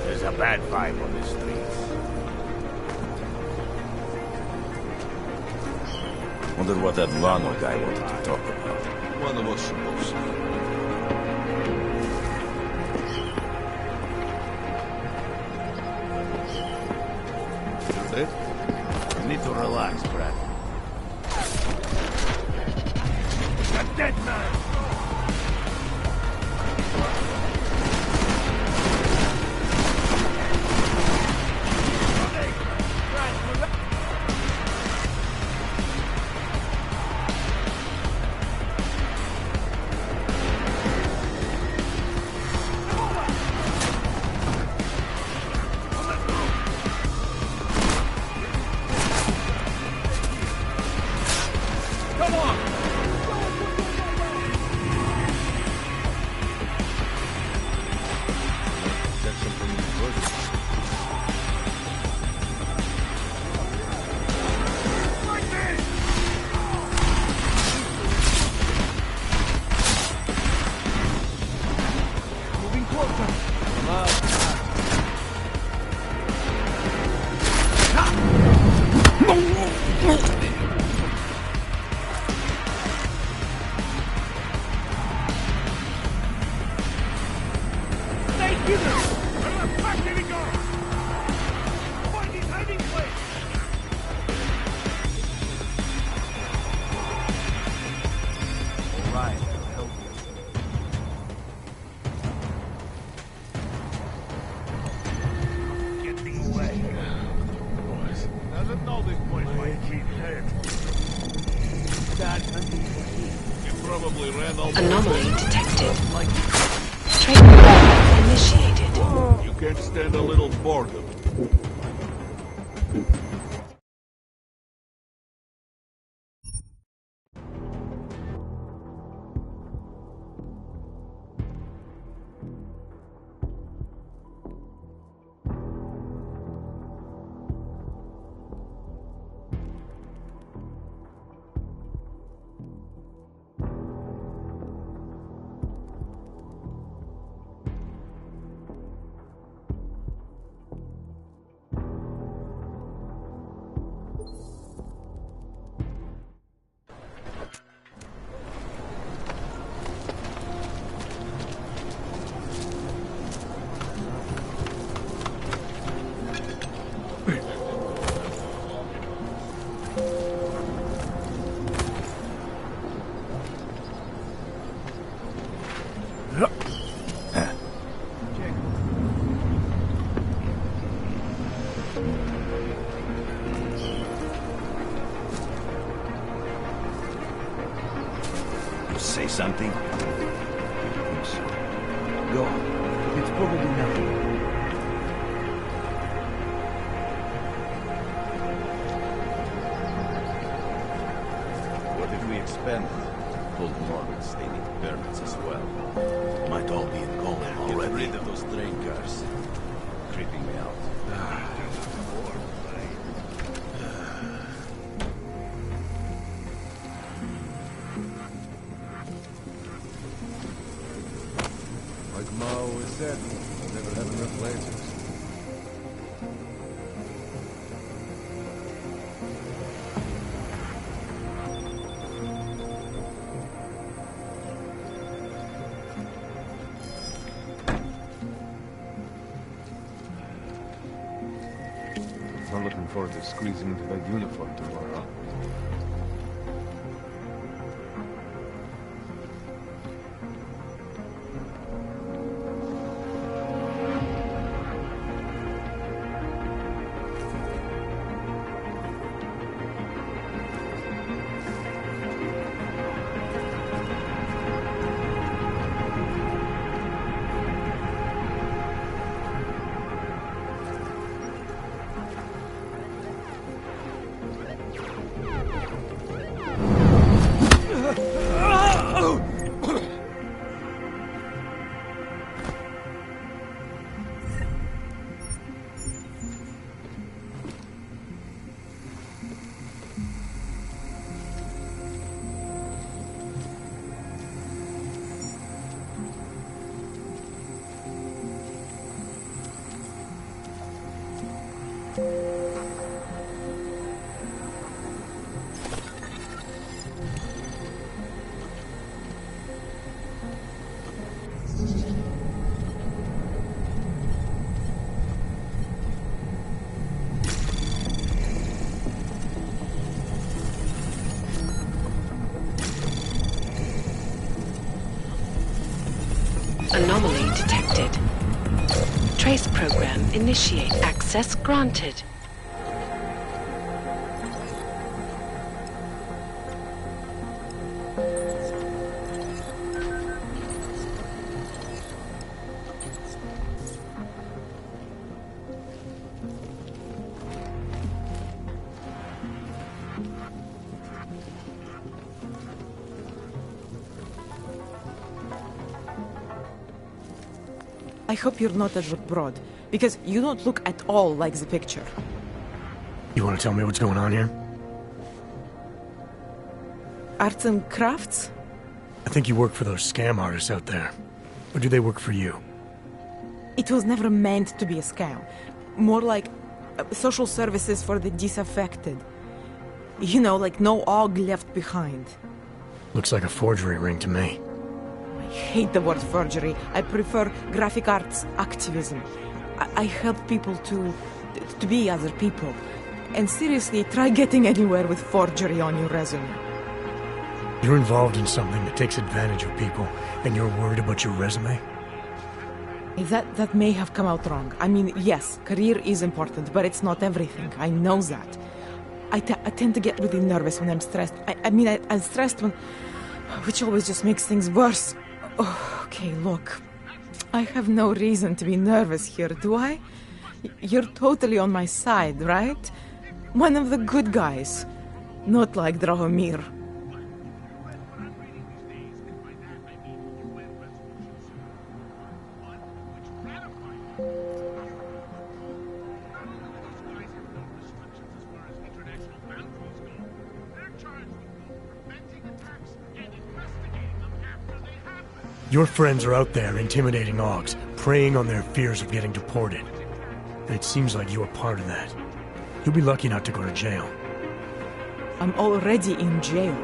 There's a bad vibe on the streets. Wonder what that Lano guy wanted to talk about. One of us supposed to. You dead? You need to relax, Brad. A dead man! Anomaly detected. Training initiated. You can't stand a little boredom. Say something? Go on. It's probably nothing. What if we expand it? Pulled Mormons, they need permits as well. Might all be in gold already. Get rid of those train cars. Creeping me out. Like Ma always said, we'll never have enough lasers. I'm looking forward to squeezing into that uniform tomorrow. Anomaly detected. Trace program initiate. Access granted. I hope you're not Edward Broad, because you don't look at all like the picture. You want to tell me what's going on here? Arts and crafts? I think you work for those scam artists out there. Or do they work for you? It was never meant to be a scam. More like social services for the disaffected. You know, like no Og left behind. Looks like a forgery ring to me. I hate the word forgery. I prefer graphic arts activism. I help people to be other people. And seriously, try getting anywhere with forgery on your resume. You're involved in something that takes advantage of people, and you're worried about your resume? That may have come out wrong. I mean, yes, career is important, but it's not everything. I know that. I tend to get really nervous when I'm stressed. I'm stressed when... which always just makes things worse. Oh, okay, look. I have no reason to be nervous here, do I? You're totally on my side, right? One of the good guys. Not like Drahomir. Your friends are out there intimidating Augs, preying on their fears of getting deported. And it seems like you are part of that. You'll be lucky not to go to jail. I'm already in jail.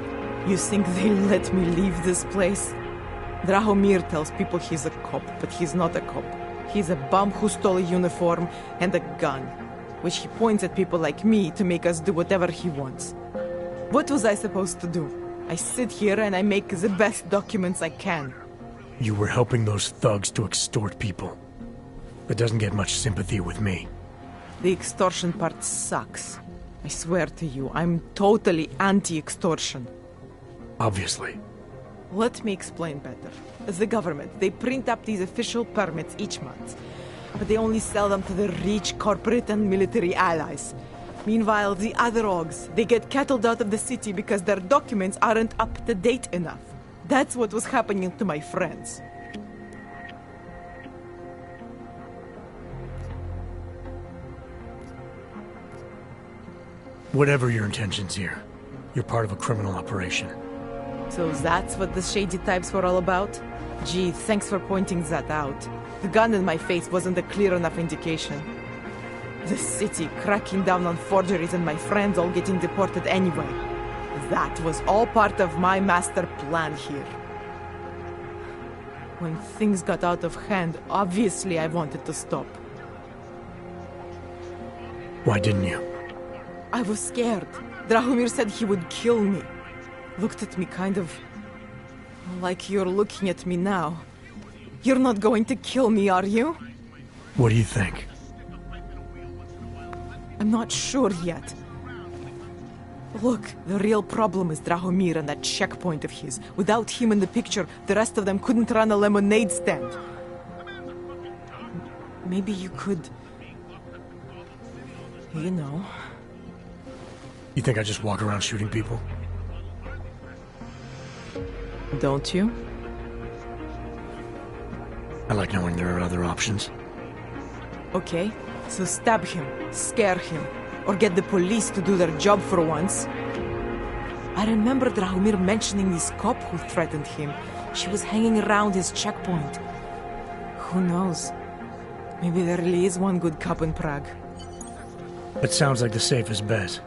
You think they'll let me leave this place? Drahomir tells people he's a cop, but he's not a cop. He's a bum who stole a uniform and a gun, which he points at people like me to make us do whatever he wants. What was I supposed to do? I sit here and I make the best documents I can. You were helping those thugs to extort people. That doesn't get much sympathy with me. The extortion part sucks. I swear to you, I'm totally anti-extortion. Obviously. Let me explain better. The government, they print up these official permits each month, but they only sell them to the rich corporate and military allies. Meanwhile, the other Augs, they get cattled out of the city because their documents aren't up to date enough. That's what was happening to my friends. Whatever your intentions here, you're part of a criminal operation. So that's what the shady types were all about? Gee, thanks for pointing that out. The gun in my face wasn't a clear enough indication. The city cracking down on forgeries and my friends all getting deported anyway. That was all part of my master plan here. When things got out of hand, obviously I wanted to stop. Why didn't you? I was scared. Drahomir said he would kill me. Looked at me kind of... like you're looking at me now. You're not going to kill me, are you? What do you think? I'm not sure yet. Look, the real problem is Drahomir and that checkpoint of his. Without him in the picture, the rest of them couldn't run a lemonade stand. Maybe you could... you know... You think I just walk around shooting people? Don't you? I like knowing there are other options. Okay, so stab him, scare him, or get the police to do their job for once. I remember Drahomir mentioning this cop who threatened him. She was hanging around his checkpoint. Who knows? Maybe there really is one good cop in Prague. It sounds like the safest bet.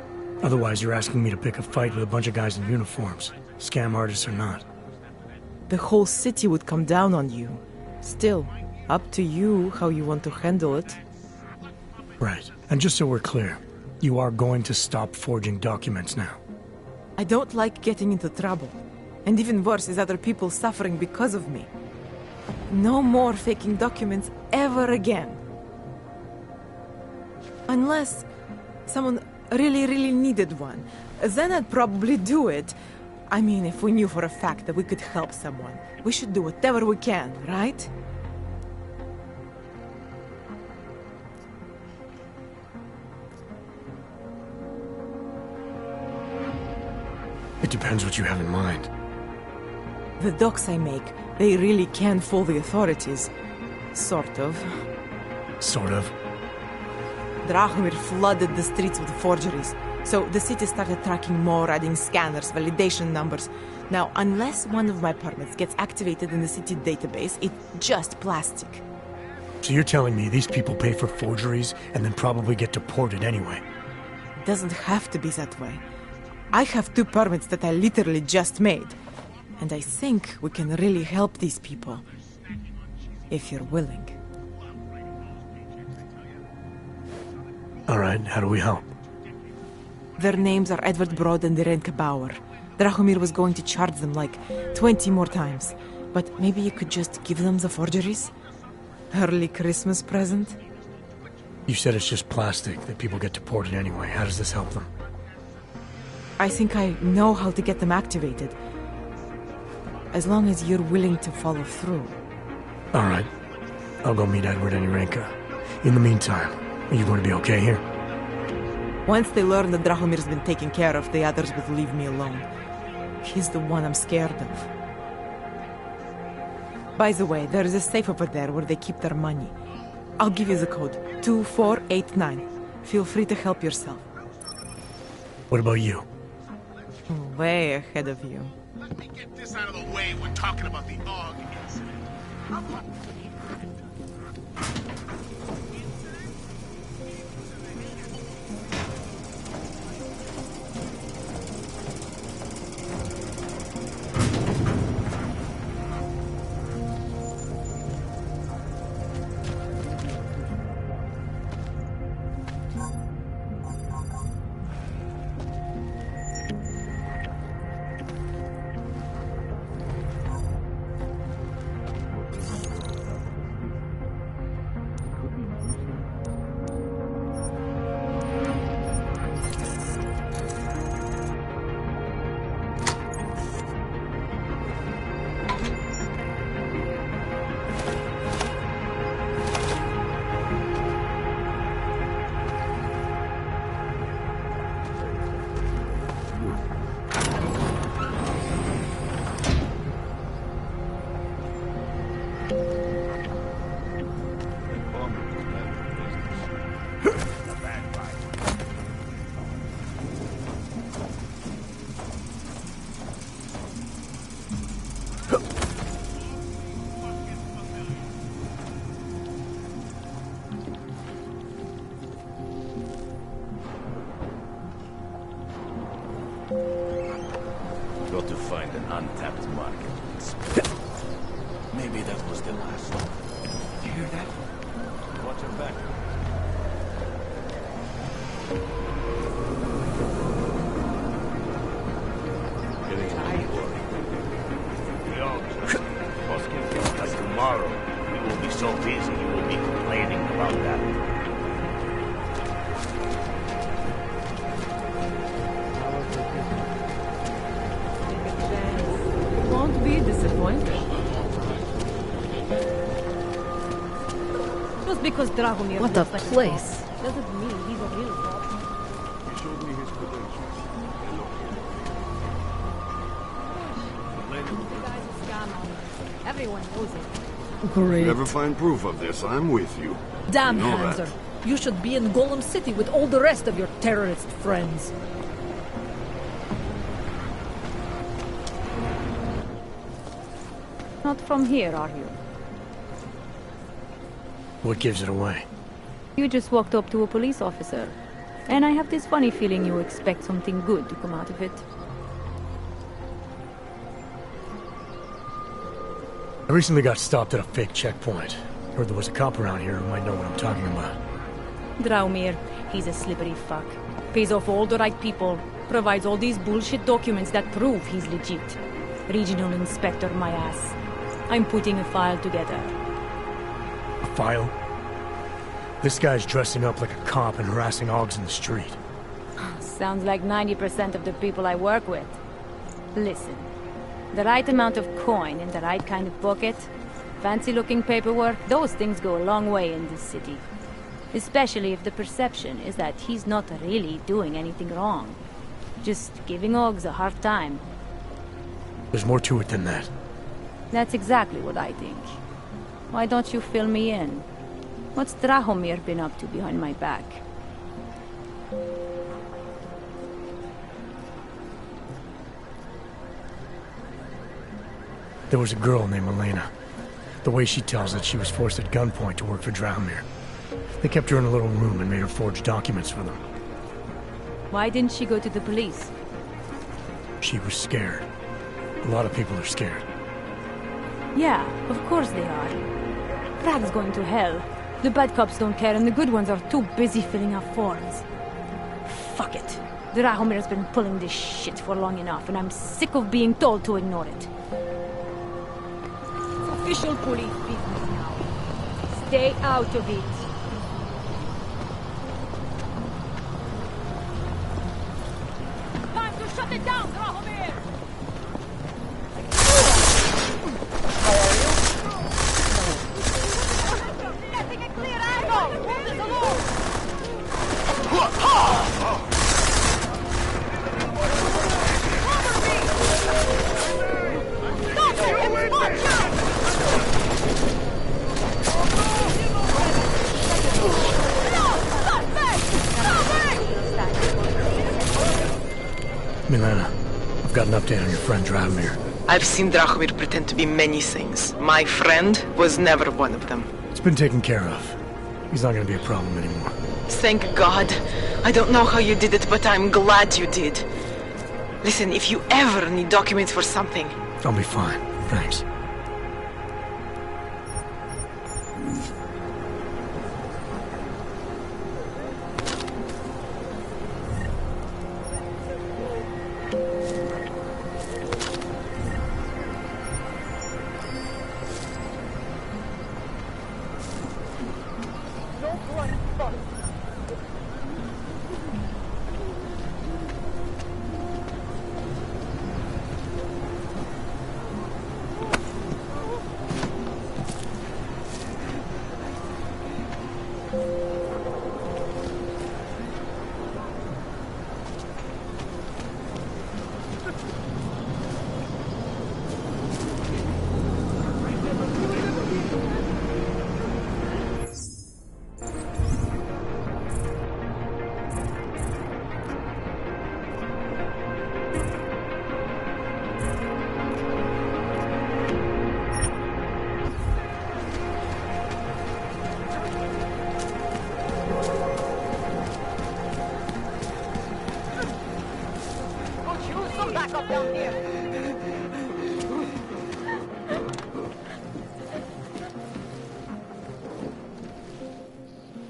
Otherwise, you're asking me to pick a fight with a bunch of guys in uniforms, scam artists or not. The whole city would come down on you. Still, up to you how you want to handle it. Right. And just so we're clear, you are going to stop forging documents now. I don't like getting into trouble. And even worse is other people suffering because of me. No more faking documents ever again. Unless someone really needed one. Then I'd probably do it. I mean, if we knew for a fact that we could help someone, we should do whatever we can, right? It depends what you have in mind. The docs I make, they really can fool the authorities. Sort of. Sort of. Drahomir flooded the streets with forgeries. So the city started tracking more, adding scanners, validation numbers. Now, unless one of my permits gets activated in the city database, it's just plastic. So you're telling me these people pay for forgeries and then probably get deported anyway? It doesn't have to be that way. I have 2 permits that I literally just made. And I think we can really help these people. If you're willing. All right, how do we help? Their names are Edward Broad and Irenka Bauer. Drahomir was going to charge them like 20 more times. But maybe you could just give them the forgeries? Early Christmas present? You said it's just plastic, that people get deported anyway. How does this help them? I think I know how to get them activated. As long as you're willing to follow through. All right. I'll go meet Edward and Irenka. In the meantime, are you going to be okay here? Once they learn that Drahomir's been taken care of, the others will leave me alone. He's the one I'm scared of. By the way, there is a safe over there where they keep their money. I'll give you the code. 2489. Feel free to help yourself. What about you? Way ahead of you. Let me get this out of the way. We're talking about the AUG incident. Got to find an untapped market. Maybe that was the last one. You hear that? Watch your back. Boss can get us tomorrow. We will be so busy you will be complaining about that. Won't be disappointed. Just because Dragomir What a looks like place. boss doesn't mean he's a real boss. He showed me his credentials. The guy's a scam artist. Everyone knows it. Great. Never find proof of this, I'm with you. Damn, You know Hanser. that. You should be in Golem City with all the rest of your terrorist friends. Not from here, are you? What gives it away? You just walked up to a police officer. And I have this funny feeling you expect something good to come out of it. I recently got stopped at a fake checkpoint. Heard there was a cop around here who might know what I'm talking about. Draumir, he's a slippery fuck. Pays off all the right people. Provides all these bullshit documents that prove he's legit. Regional inspector, my ass. I'm putting a file together. A file? This guy's dressing up like a cop and harassing Augs in the street. Sounds like 90% of the people I work with. Listen, the right amount of coin in the right kind of pocket, fancy-looking paperwork, those things go a long way in this city. Especially if the perception is that he's not really doing anything wrong. Just giving Augs a hard time. There's more to it than that. That's exactly what I think. Why don't you fill me in? What's Drahomir been up to behind my back? There was a girl named Elena. The way she tells it, she was forced at gunpoint to work for Drahomir. They kept her in a little room and made her forge documents for them. Why didn't she go to the police? She was scared. A lot of people are scared. Yeah, of course they are. Prague's going to hell. The bad cops don't care and the good ones are too busy filling out forms. Fuck it. Drahomir's been pulling this shit for long enough and I'm sick of being told to ignore it. It's official police business now. Stay out of it. Time to shut it down, Drahomir! Getting a clear angle! Hold it alone! Cover me! Don't let him spot you! No! Stop back! Stop back! Milena, I've got an update on your friend Drahomir. I've seen Drahomir pretend to be many things. My friend was never one of them. It's been taken care of. He's not gonna be a problem anymore. Thank God. I don't know how you did it, but I'm glad you did. Listen, if you ever need documents for something... I'll be fine, thanks.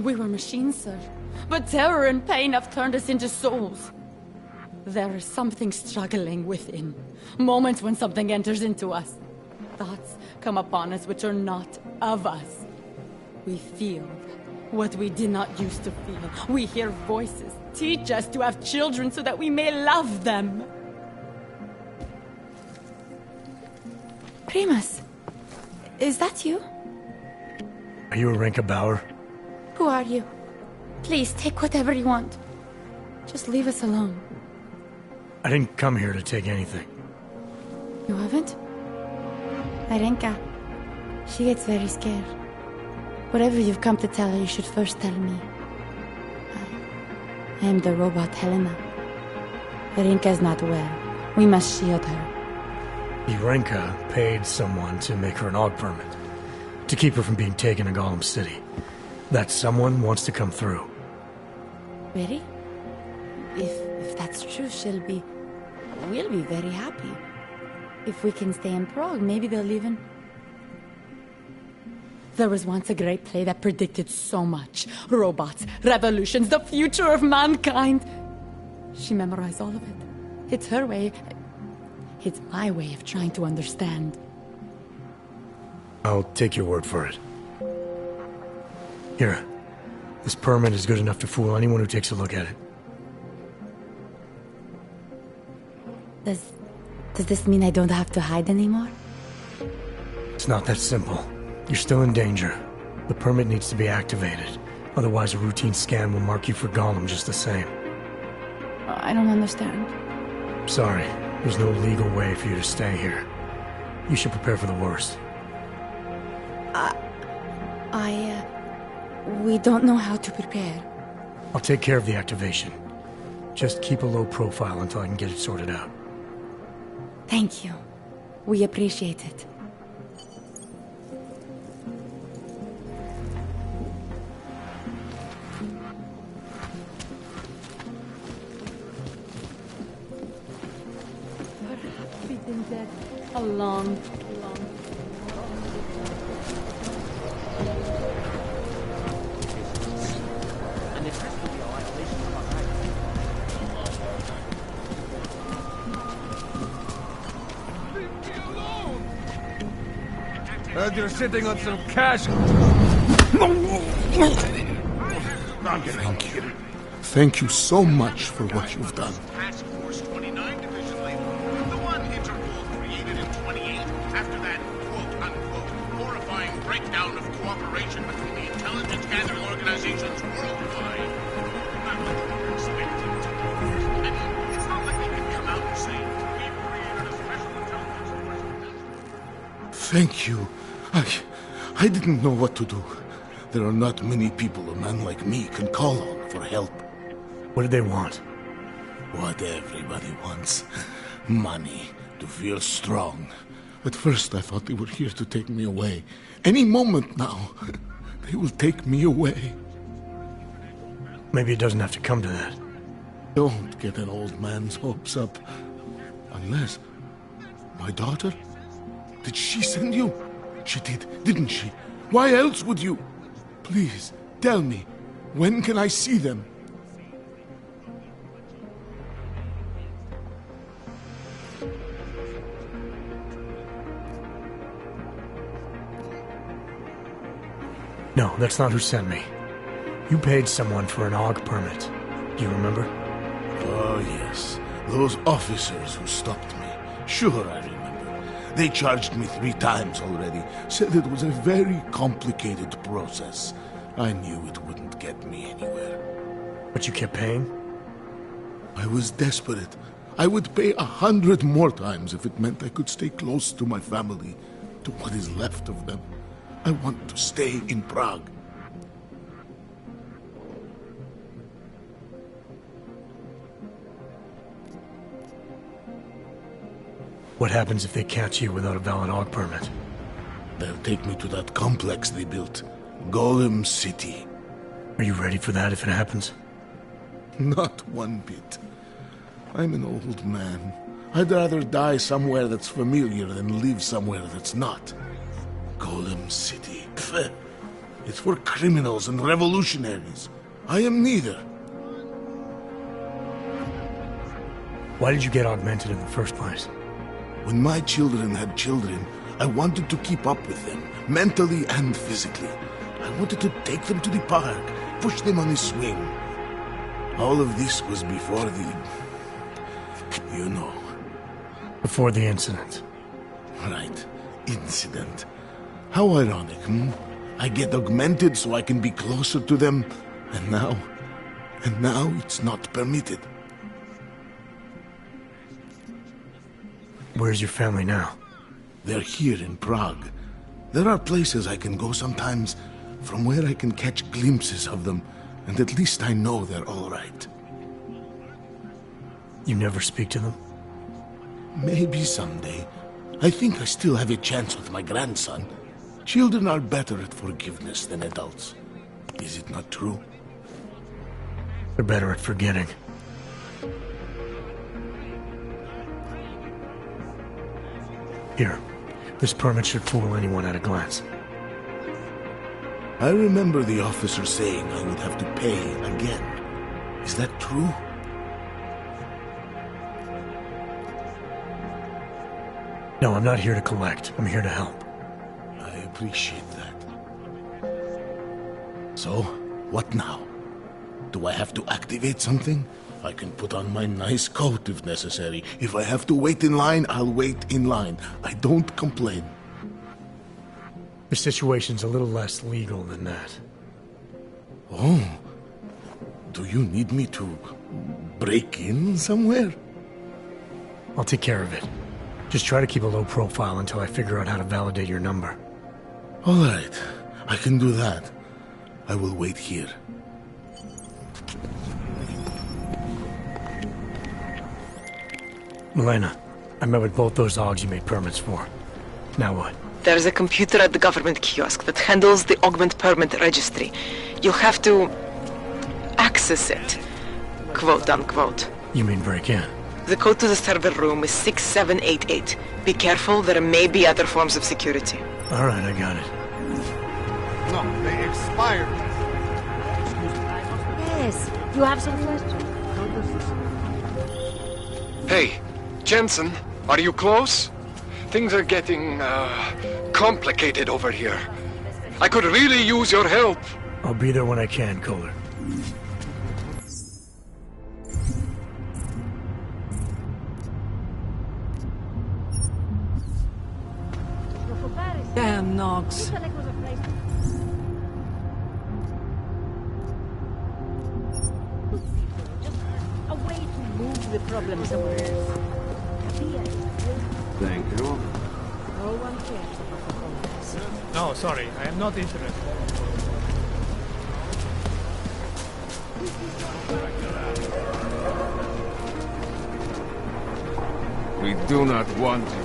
We were machines, sir. But terror and pain have turned us into souls. There is something struggling within. Moments when something enters into us. Thoughts come upon us which are not of us. We feel what we did not used to feel. We hear voices teach us to have children so that we may love them. Primus, is that you? Are you Arenka Bauer? Who are you? Please, take whatever you want. Just leave us alone. I didn't come here to take anything. You haven't? Arenka, she gets very scared. Whatever you've come to tell her, you should first tell me. I am the robot Helena. Arenka's not well. We must shield her. Arenka paid someone to make her an AUG permit. To keep her from being taken to Golem City. That someone wants to come through. Really? If that's true, we'll be very happy. If we can stay in Prague, maybe they'll even... There was once a great play that predicted so much. Robots, revolutions, the future of mankind. She memorized all of it. It's her way. It's my way of trying to understand. I'll take your word for it. Here. This permit is good enough to fool anyone who takes a look at it. Does this mean I don't have to hide anymore? It's not that simple. You're still in danger. The permit needs to be activated. Otherwise, a routine scan will mark you for Gollum just the same. I don't understand. Sorry. There's no legal way for you to stay here. You should prepare for the worst. We don't know how to prepare. I'll take care of the activation. Just keep a low profile until I can get it sorted out. Thank you. We appreciate it. Perhaps we've been dead a long. Heard you're sitting on some cash. Thank you. Thank you so much for what you've done. Task Force 29 division label. The one Interpol created in 28 after that quote-unquote horrifying breakdown of cooperation between the intelligence gathering organizations worldwide. Not what you were expecting. I mean, it's not like they could come out and say, we've created a special intelligence force. Thank you. I didn't know what to do. There are not many people a man like me can call on for help. What did they want? What everybody wants. Money. To feel strong. At first I thought they were here to take me away. Any moment now, they will take me away. Maybe it doesn't have to come to that. Don't get an old man's hopes up. Unless... My daughter? Did she send you? She did, didn't she? Why else would you? Please, tell me. When can I see them? No, that's not who sent me. You paid someone for an AUG permit. Do you remember? Oh, yes. Those officers who stopped me. Sure, I remember. They charged me 3 times already. Said it was a very complicated process. I knew it wouldn't get me anywhere. But you kept paying? I was desperate. I would pay 100 more times if it meant I could stay close to my family, to what is left of them. I want to stay in Prague. What happens if they catch you without a valid AUG permit? They'll take me to that complex they built. Golem City. Are you ready for that if it happens? Not one bit. I'm an old man. I'd rather die somewhere that's familiar than live somewhere that's not. Golem City. Pfft. It's for criminals and revolutionaries. I am neither. Why did you get augmented in the first place? When my children had children, I wanted to keep up with them, mentally and physically. I wanted to take them to the park, push them on the swing. All of this was before the... you know. Before the incident. Right. Incident. How ironic, hmm? I get augmented so I can be closer to them, and now it's not permitted. Where's your family now? They're here in Prague. There are places I can go sometimes, from where I can catch glimpses of them, and at least I know they're all right. You never speak to them? Maybe someday. I think I still have a chance with my grandson. Children are better at forgiveness than adults. Is it not true? They're better at forgetting. Here. This permit should fool anyone at a glance. I remember the officer saying I would have to pay again. Is that true? No, I'm not here to collect. I'm here to help. I appreciate that. So, what now? Do I have to activate something? I can put on my nice coat if necessary. If I have to wait in line, I'll wait in line. I don't complain. The situation's a little less legal than that. Oh. Do you need me to break in somewhere? I'll take care of it. Just try to keep a low profile until I figure out how to validate your number. All right. I can do that. I will wait here. Milena, I met with both those Augs you made permits for. Now what? There's a computer at the government kiosk that handles the augment permit registry. You'll have to access it, quote unquote. You mean break in? The code to the server room is 6788. Be careful, there may be other forms of security. All right, I got it. No, they expired. Yes, you have some questions? Hey, Jensen, are you close? Things are getting, complicated over here. I could really use your help. I'll be there when I can, Kohler. Damn, Knox. A way to move the problem somewhere else. Thank you. No one cares. No, sorry, I am not interested. We do not want you.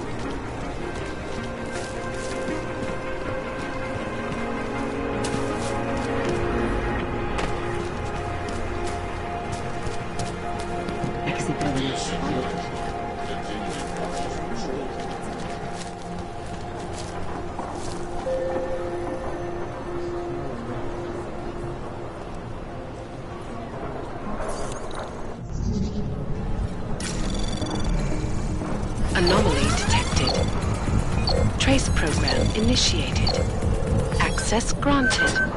Anomaly detected. Trace program initiated. Access granted.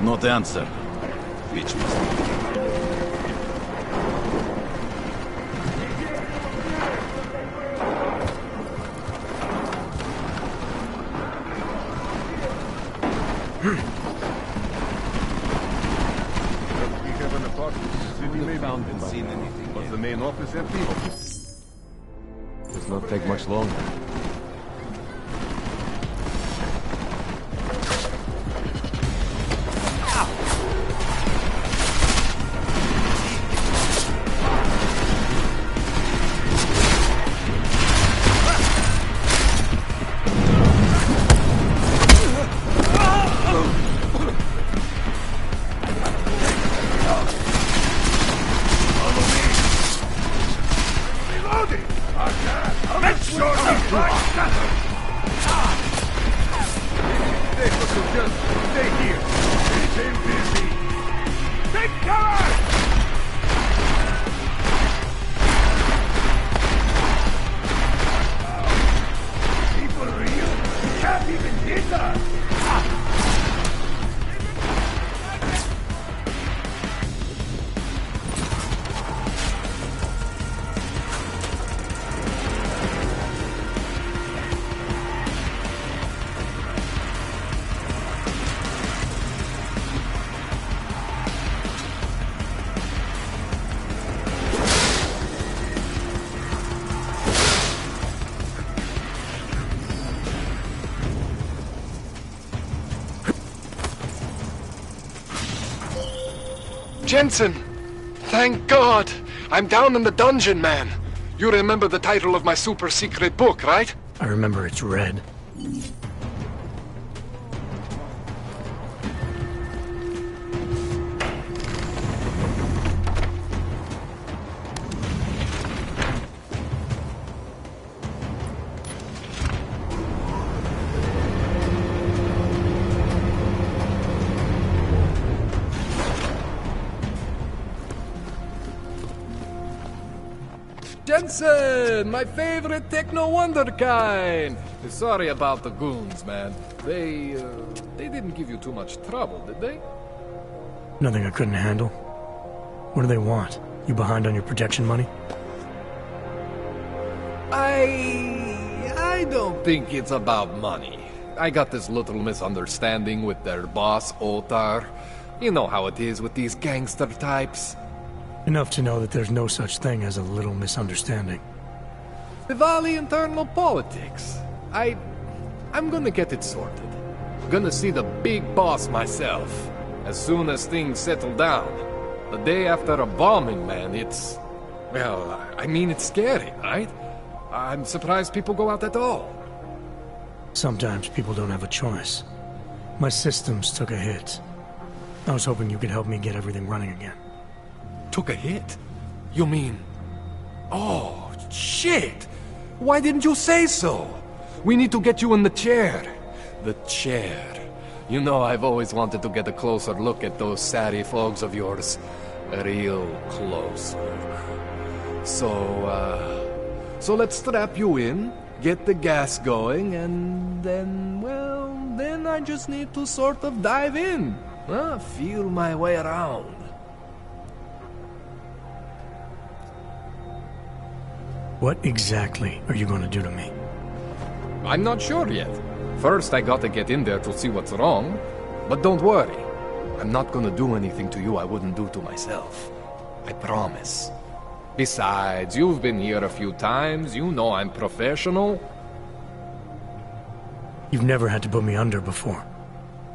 Not answer. Which mistake? We have an apartment. City may found and seen anything. Was the main office empty? Does not take much longer. Jensen! Thank God! I'm down in the dungeon, man. You remember the title of my super secret book, right? I remember it's red. Jensen, my favorite techno wonderkind. Sorry about the goons, man. They didn't give you too much trouble, did they? Nothing I couldn't handle. What do they want? You behind on your protection money? I don't think it's about money. I got this little misunderstanding with their boss, Otar. You know how it is with these gangster types. Enough to know that there's no such thing as a little misunderstanding. Diwali internal politics. I'm gonna get it sorted. Gonna see the big boss myself. As soon as things settle down. The day after a bombing, man, it's... Well, I mean, it's scary, right? I'm surprised people go out at all. Sometimes people don't have a choice. My systems took a hit. I was hoping you could help me get everything running again. Took a hit? You mean... Oh, shit! Why didn't you say so? We need to get you in the chair. The chair. You know, I've always wanted to get a closer look at those satty folks of yours. A real close look. So let's strap you in, get the gas going, and then, well, then I just need to sort of dive in. Feel my way around. What exactly are you going to do to me? I'm not sure yet. First, I gotta get in there to see what's wrong. But don't worry. I'm not gonna do anything to you I wouldn't do to myself. I promise. Besides, you've been here a few times. You know I'm professional. You've never had to put me under before.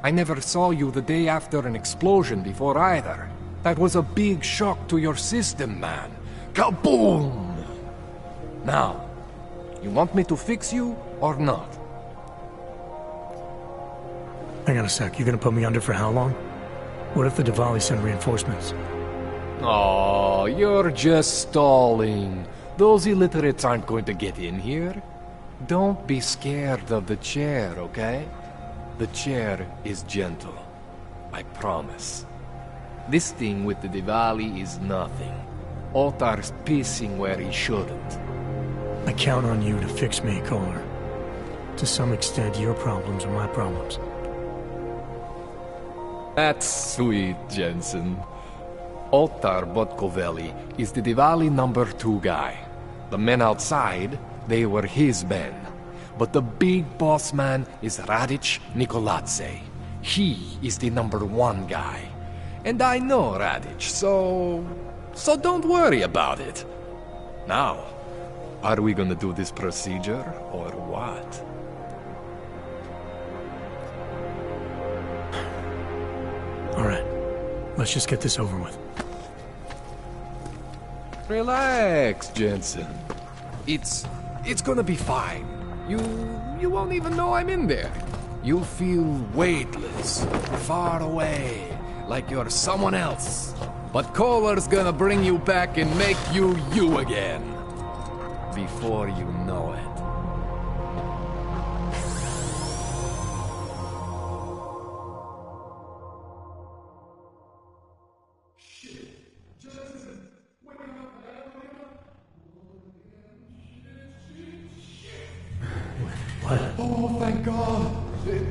I never saw you the day after an explosion before either. That was a big shock to your system, man. Kaboom! Now, you want me to fix you or not? Hang on a sec, you gonna put me under for how long? What if the Diwali send reinforcements? Oh, you're just stalling. Those illiterates aren't going to get in here. Don't be scared of the chair, okay? The chair is gentle. I promise. This thing with the Diwali is nothing. Otar's pissing where he shouldn't. I count on you to fix me, Kohler. To some extent, your problems are my problems. That's sweet, Jensen. Otar Botkoveli is the Diwali #2 guy. The men outside, they were his men. But the big boss man is Radic Nikoladze. He is the #1 guy. And I know Radic, so don't worry about it. Now, are we gonna do this procedure, or what? Alright, let's just get this over with. Relax, Jensen. It's gonna be fine. You won't even know I'm in there. You'll feel weightless, far away, like you're someone else. But Kohler's gonna bring you back and make you you again. Before you know it. What? Oh, thank God.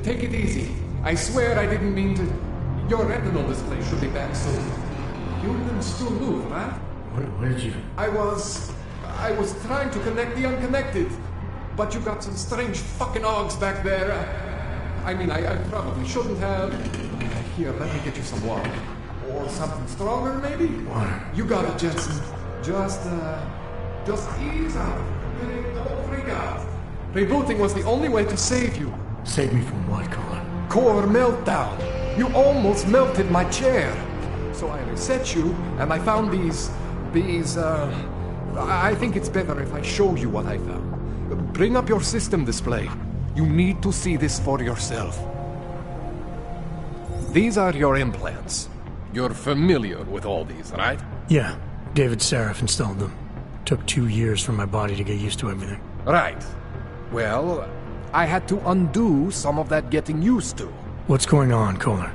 Take it easy. I swear I didn't mean to... Your retinal display should be back soon. You can still move, right? Where did you... I was trying to connect the unconnected. But you got some strange fucking ogs back there. I mean, I probably shouldn't have... Here, let me get you some water. Or something stronger, maybe? Water. You got it, Jensen. Just ease up. Don't freak out. Rebooting was the only way to save you. Save me from what, Kohler? Core meltdown. You almost melted my chair. So I reset you, and I found these... I think it's better if I show you what I found. Bring up your system display. You need to see this for yourself. These are your implants. You're familiar with all these, right? Yeah, David Seraph installed them. Took 2 years for my body to get used to everything. Right. Well, I had to undo some of that getting used to. What's going on, Kohler?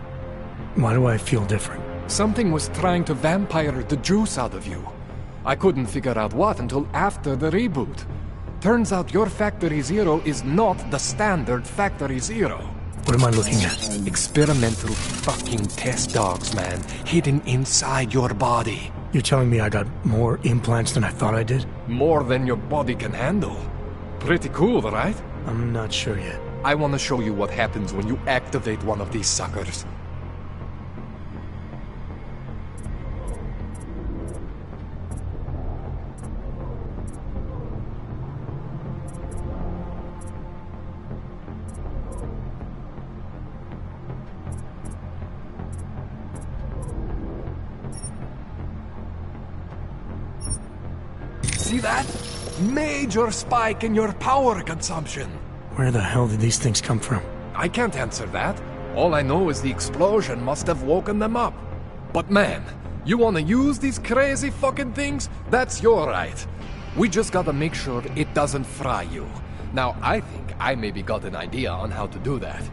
Why do I feel different? Something was trying to vampire the juice out of you. I couldn't figure out what until after the reboot. Turns out your Factory Zero is not the standard Factory Zero. What am I looking at? Experimental fucking test dogs, man. Hidden inside your body. You're telling me I got more implants than I thought I did? More than your body can handle. Pretty cool, right? I'm not sure yet. I want to show you what happens when you activate one of these suckers. See that? Major spike in your power consumption. Where the hell did these things come from? I can't answer that. All I know is the explosion must have woken them up. But man, you wanna use these crazy fucking things? That's your right. We just gotta make sure it doesn't fry you. Now, I think I maybe got an idea on how to do that.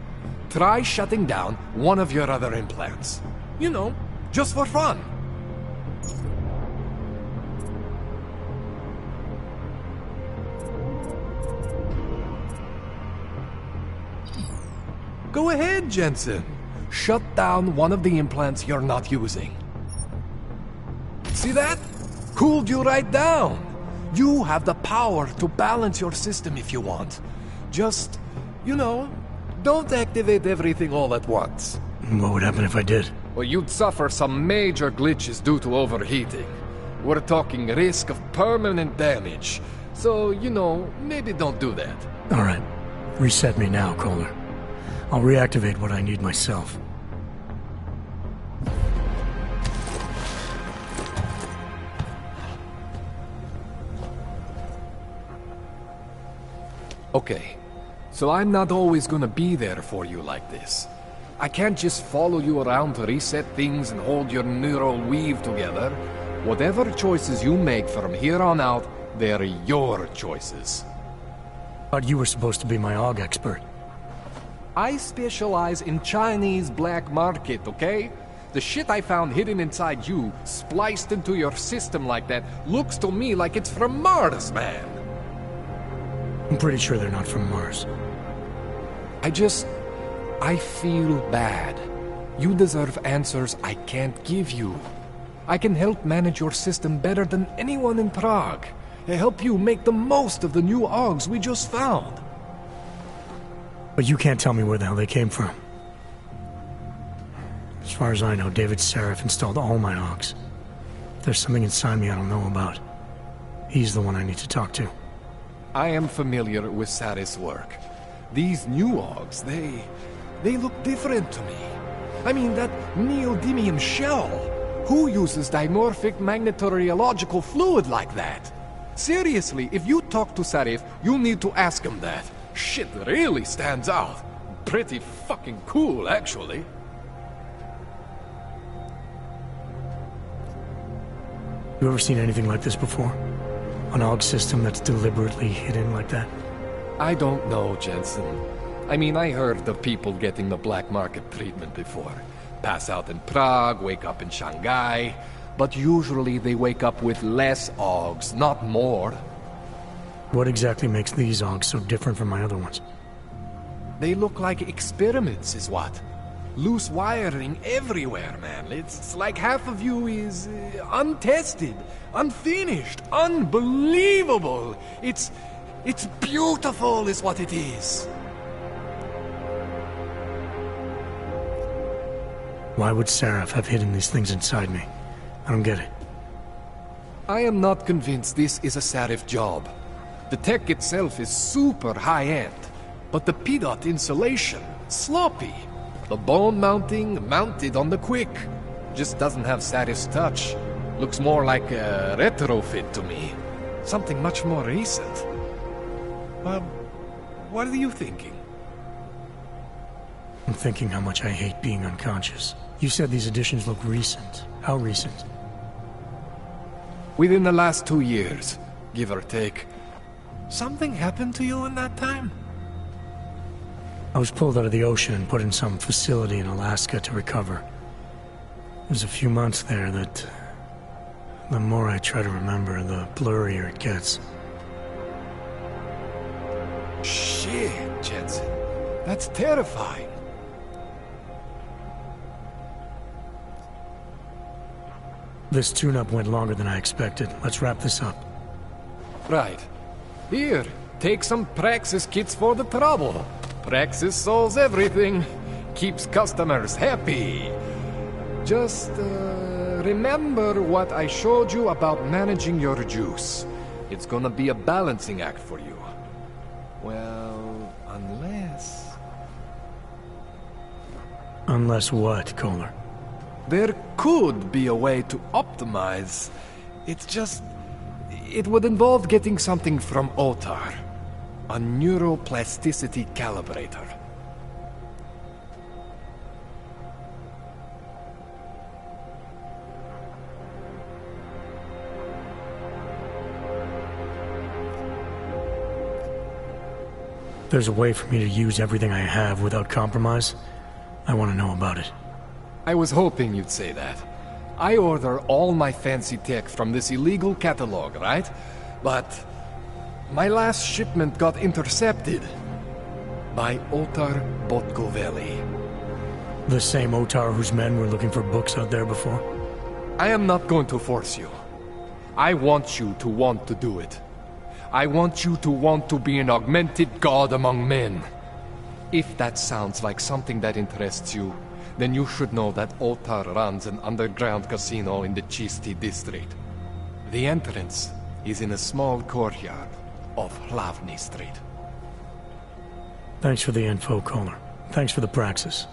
Try shutting down one of your other implants. You know, just for fun. Go ahead, Jensen. Shut down one of the implants you're not using. See that? Cooled you right down. You have the power to balance your system if you want. Just, you know, don't activate everything all at once. What would happen if I did? Well, you'd suffer some major glitches due to overheating. We're talking risk of permanent damage. So, you know, maybe don't do that. All right. Reset me now, Kohler. I'll reactivate what I need myself. Okay, so I'm not always gonna be there for you like this. I can't just follow you around to reset things and hold your neural weave together. Whatever choices you make from here on out, they're your choices. Thought you were supposed to be my AUG expert. I specialize in Chinese black market, okay? The shit I found hidden inside you, spliced into your system like that, looks to me like it's from Mars, man. I'm pretty sure they're not from Mars. I feel bad. You deserve answers I can't give you. I can help manage your system better than anyone in Prague. I help you make the most of the new AUGs we just found. But you can't tell me where the hell they came from. As far as I know, David Seraph installed all my AUGs. If there's something inside me I don't know about, he's the one I need to talk to. I am familiar with Sarah's work. These new AUGs, they look different to me. I mean, that neodymium shell. Who uses dimorphic magnetorheological fluid like that? Seriously, if you talk to Sarif, you need to ask him that. Shit really stands out. Pretty fucking cool, actually. You ever seen anything like this before? An AUG system that's deliberately hidden like that? I don't know, Jensen. I mean, I heard of people getting the black market treatment before. Pass out in Prague, wake up in Shanghai. But usually they wake up with less AUGs, not more. What exactly makes these AUGs so different from my other ones? They look like experiments, is what? Loose wiring everywhere, man. It's like half of you is untested, unfinished, unbelievable. It's beautiful is what it is. Why would Seraph have hidden these things inside me? I don't get it. I am not convinced this is a Sarif job. The tech itself is super high-end, but the pt2 insulation, sloppy. The bone mounting, mounted on the quick. Just doesn't have Satis's touch. Looks more like a retrofit to me. Something much more recent. What are you thinking? I'm thinking how much I hate being unconscious. You said these additions look recent. How recent? Within the last 2 years, give or take. Something happened to you in that time? I was pulled out of the ocean and put in some facility in Alaska to recover. There's a few months there that... the more I try to remember, the blurrier it gets. Shit, Jensen. That's terrifying. This tune-up went longer than I expected. Let's wrap this up. Right. Here, take some Praxis kits for the trouble. Praxis solves everything. Keeps customers happy. Just, remember what I showed you about managing your juice. It's gonna be a balancing act for you. Well, unless... Unless what, Kohler? There could be a way to optimize. It's just... it would involve getting something from Otar. A neuroplasticity calibrator. There's a way for me to use everything I have without compromise? I want to know about it. I was hoping you'd say that. I order all my fancy tech from this illegal catalog, right? But my last shipment got intercepted by Otar Botkoveli. The same Otar whose men were looking for books out there before? I am not going to force you. I want you to want to do it. I want you to want to be an augmented god among men. If that sounds like something that interests you, then you should know that Otar runs an underground casino in the Chisti district. The entrance is in a small courtyard off Hlavny Street. Thanks for the info, Kohler. Thanks for the praxis.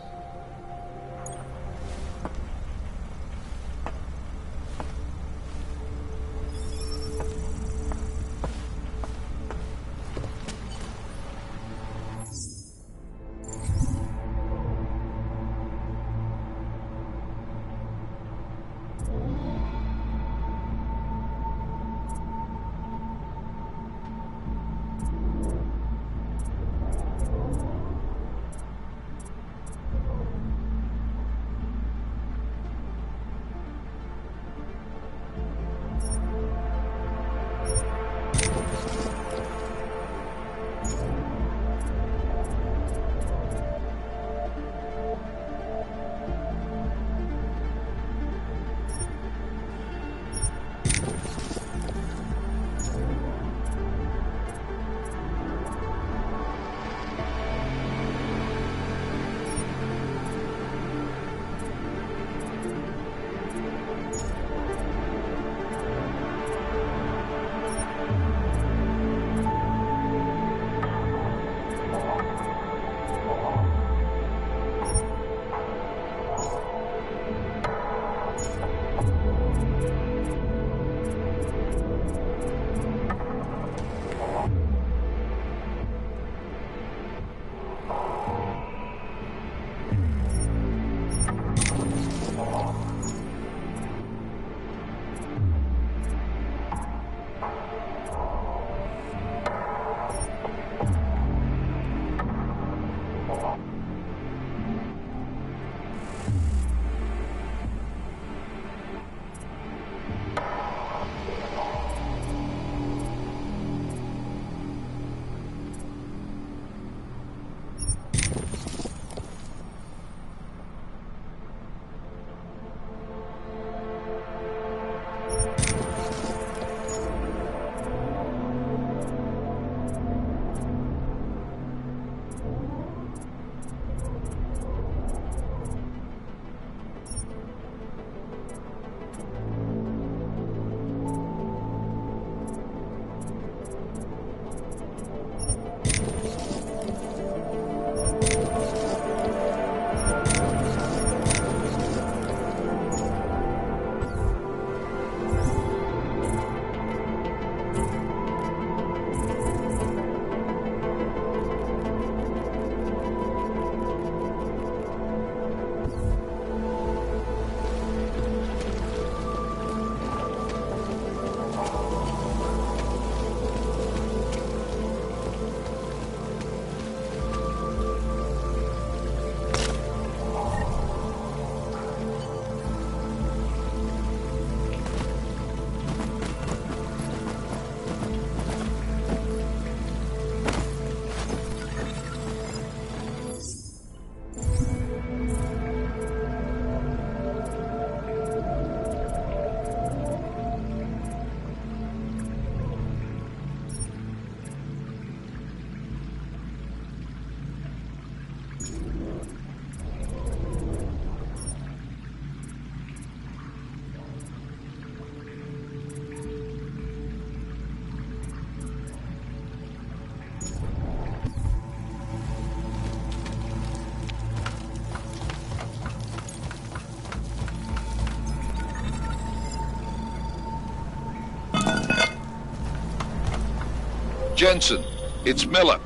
Jensen, it's Miller.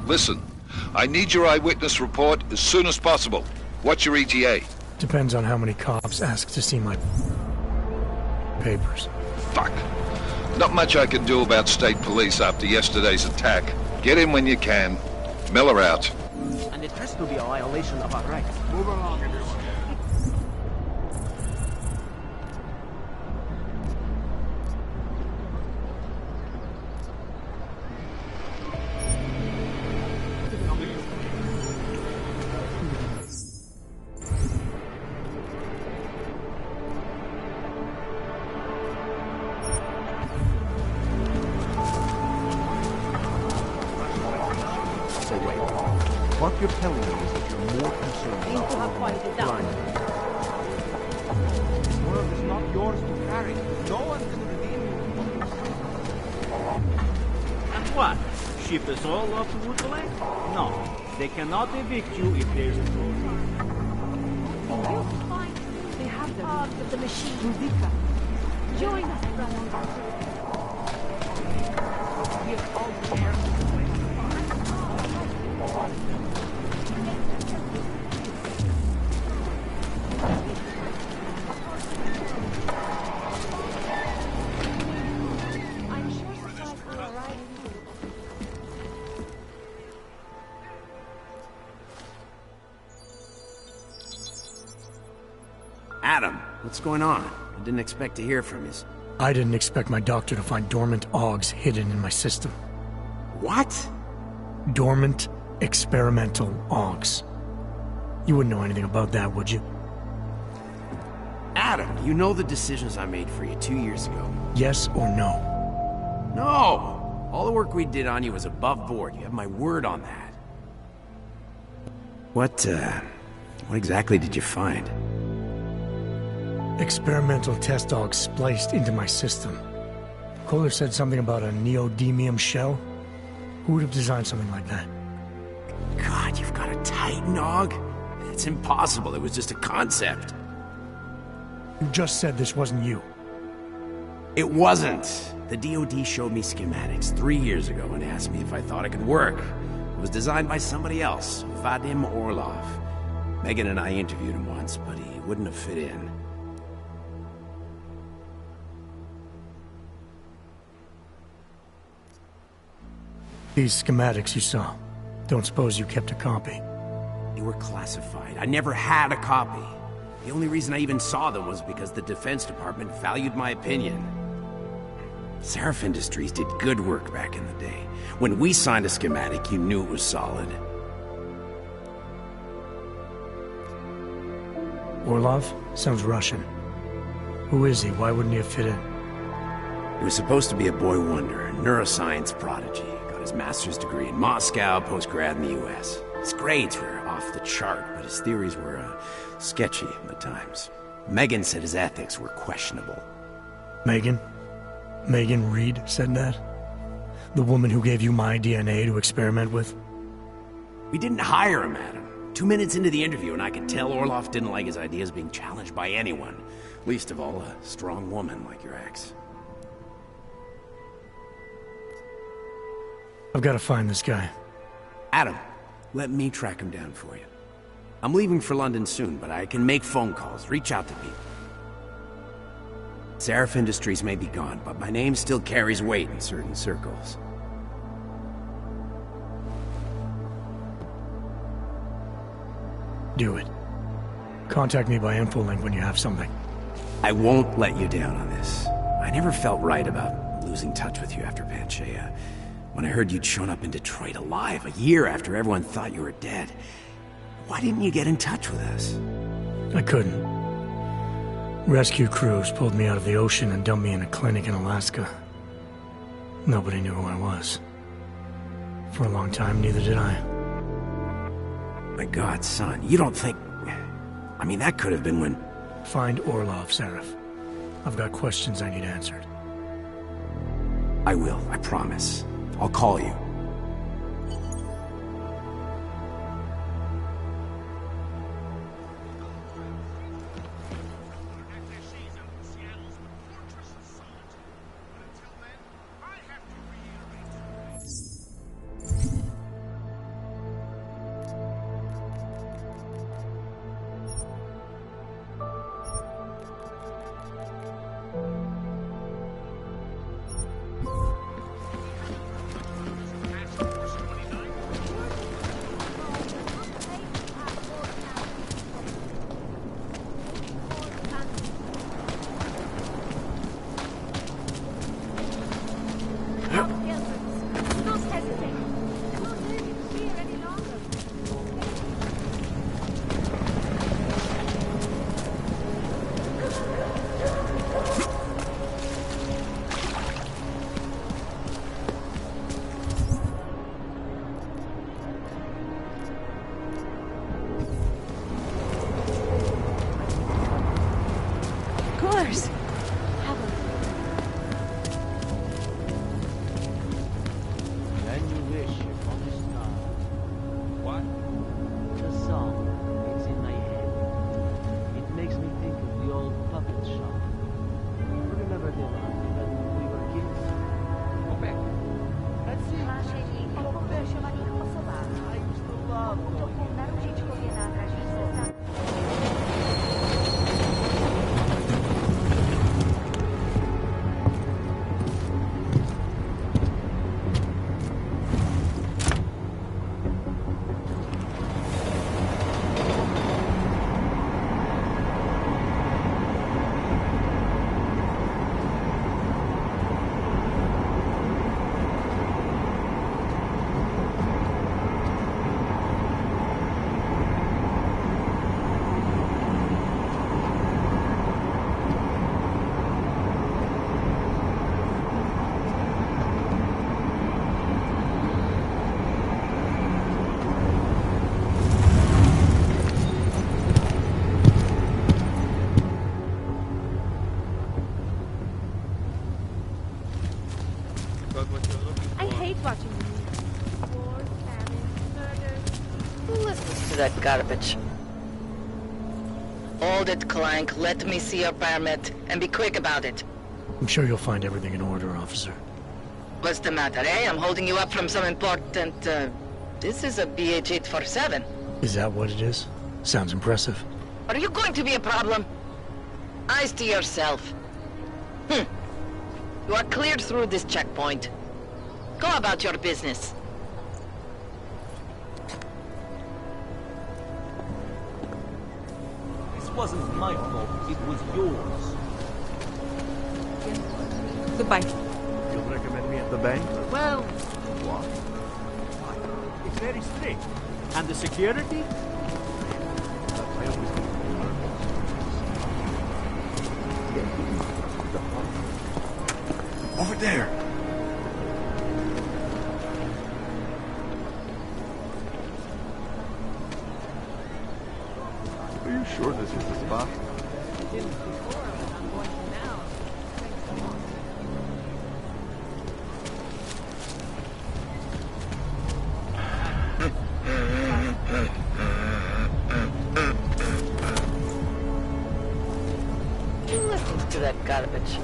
Listen, I need your eyewitness report as soon as possible. What's your ETA? Depends on how many cops ask to see my papers. Fuck. Not much I can do about state police after yesterday's attack. Get in when you can. Miller out. And it has to be a violation of our rights. Move along, everyone. What you're telling me is that you're more concerned about to have pointed out. This world is not yours to carry. No one can redeem you. And what? Ship us all off to Woodland? No, they cannot evict you if there's a closure. They have the part of the machine. Join us, brother. We are all there. Adam, what's going on? I didn't expect to hear from you. I didn't expect my doctor to find dormant augs hidden in my system. What? Dormant experimental augs. You wouldn't know anything about that, would you? Adam, you know the decisions I made for you 2 years ago. Yes or no? No! All the work we did on you was above board. You have my word on that. What exactly did you find? Experimental test augs spliced into my system. Kohler said something about a neodymium shell. Who would have designed something like that? God, you've got a Titan aug? It's impossible. It was just a concept. You just said this wasn't you. It wasn't. The DoD showed me schematics 3 years ago and asked me if I thought it could work. It was designed by somebody else, Vadim Orlov. Megan and I interviewed him once, but he wouldn't have fit in. These schematics you saw, don't suppose you kept a copy? They were classified. I never had a copy. The only reason I even saw them was because the Defense Department valued my opinion. Seraph Industries did good work back in the day. When we signed a schematic, you knew it was solid. Orlov? Sounds Russian. Who is he? Why wouldn't he have fit in? He was supposed to be a boy wonder, a neuroscience prodigy. Got his master's degree in Moscow, post-grad in the US. His grades were off the chart, but his theories were sketchy at times. Megan said his ethics were questionable. Megan? Megan Reed said that? The woman who gave you my DNA to experiment with? We didn't hire him, Adam. 2 minutes into the interview, and I could tell Orlov didn't like his ideas being challenged by anyone. Least of all, a strong woman like your ex. I've got to find this guy. Adam, let me track him down for you. I'm leaving for London soon, but I can make phone calls, reach out to people. Seraph Industries may be gone, but my name still carries weight in certain circles. Do it. Contact me by infolink when you have something. I won't let you down on this. I never felt right about losing touch with you after Panchea. When I heard you'd shown up in Detroit alive, a year after everyone thought you were dead. Why didn't you get in touch with us? I couldn't. Rescue crews pulled me out of the ocean and dumped me in a clinic in Alaska. Nobody knew who I was. For a long time, neither did I. My God, son, you don't think... I mean, that could have been when... Find Orlov, Seraph. I've got questions I need answered. I will, I promise. I'll call you. That garbage. Hold it, Clank. Let me see your permit, and be quick about it. I'm sure you'll find everything in order, officer. What's the matter, eh? I'm holding you up from some important, This is a BH-847. Is that what it is? Sounds impressive. Are you going to be a problem? Eyes to yourself. You are cleared through this checkpoint. Go about your business. It wasn't my fault, it was yours. Goodbye. You'll recommend me at the bank? Well, What? it's very strict. And the security? I always Over there! Are you sure this is the spot? Listen to that garbage.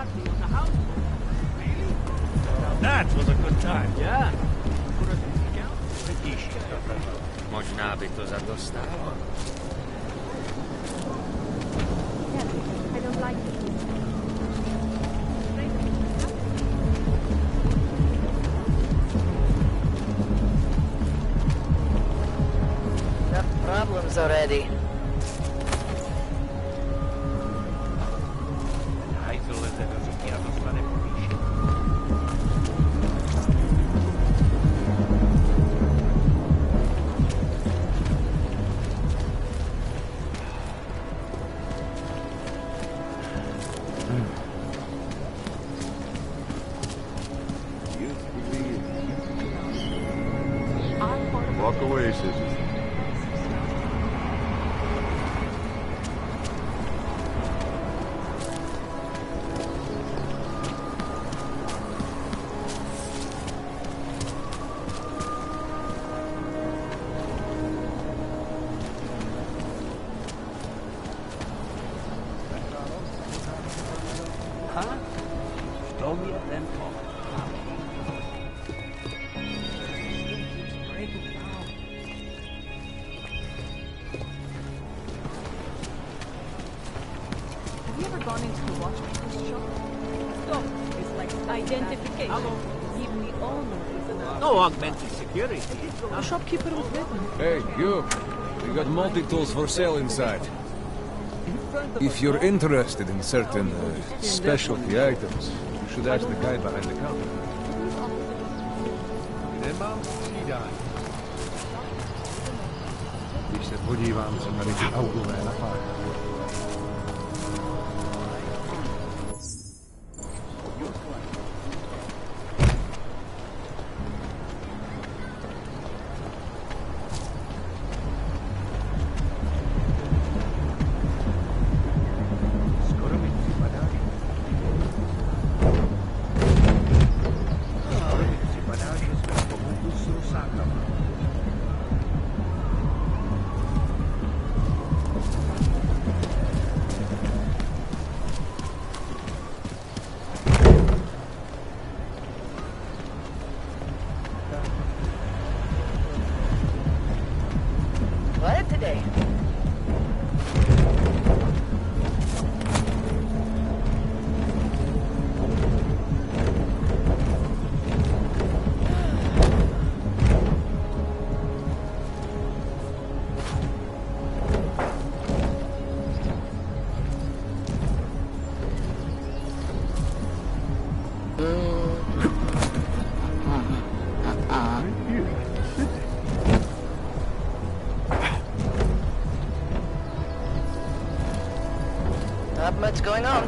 party on the house. That was a good time. Yeah. Vidíš, možná by to za to stálo. I don't like it. Enough problems already. Walk away, Scissors. Huh? Что mir denn vor? Have you ever gone into the watchmaker's shop? Stop. It's like identification. Even the owner is an No augmented security. The shopkeeper was written. Hey, you. We got multi-tools for sale inside. If you're interested in certain specialty items, you should ask the guy behind the counter. Když se podívám, co tady ty augové napádají. What today? Not much going on.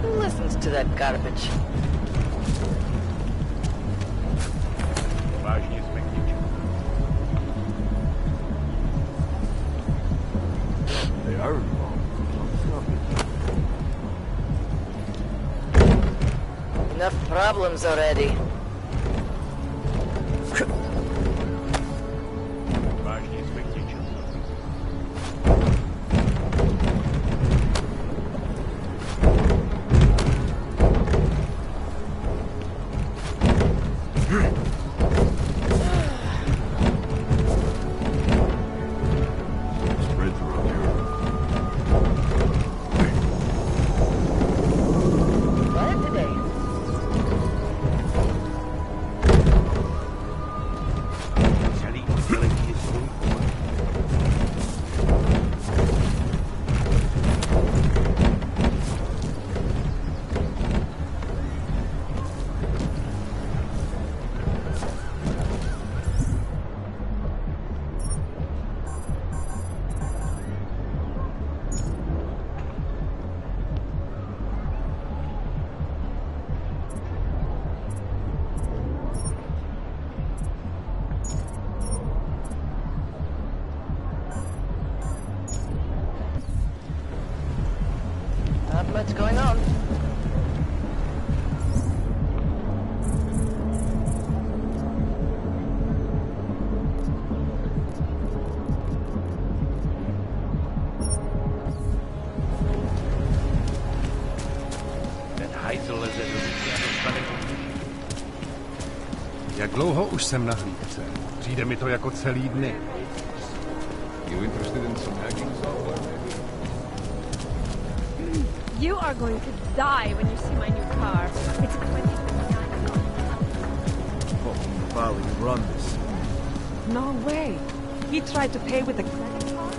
Who listens to that garbage? They are involved. Enough problems already. Dlouho už jsem na hlídce. Přijde mi to jako celý dny. You interested in some hacking software, maybe? You are going to die when you see my new car. It's a 2029. Oh, Valley, you run this. No way. He tried to pay with a credit card?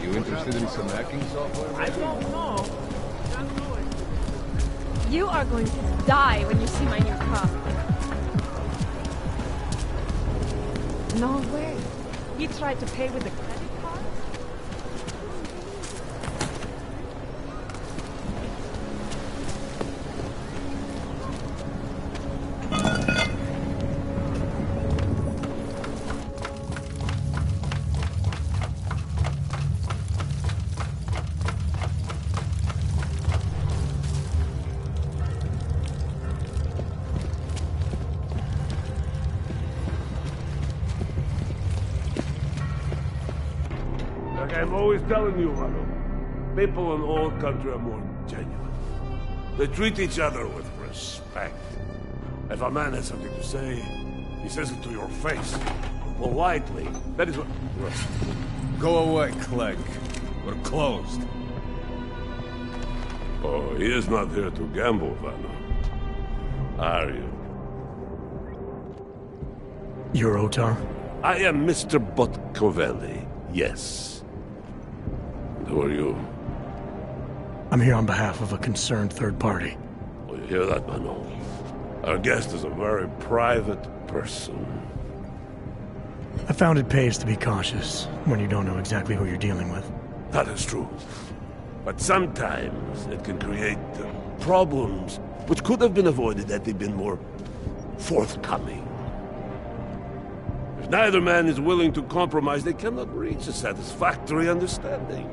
You interested in some hacking software? I don't know. You are going to die when you see my new car. No way. He tried to pay with a credit card? Like I'm always telling you, Rado, people in old country are more genuine. They treat each other with respect. If a man has something to say, he says it to your face. Politely. That is what... Go away, Clegg. We're closed. Oh, he is not here to gamble, Vano. Are you? You're Otar? I am Mr. Botkovelli, yes. And who are you? I'm here on behalf of a concerned third party. Oh, you hear that, Vano? Our guest is a very private person. I found it pays to be cautious when you don't know exactly who you're dealing with. That is true. But sometimes it can create problems which could have been avoided had they been more forthcoming. If neither man is willing to compromise, they cannot reach a satisfactory understanding.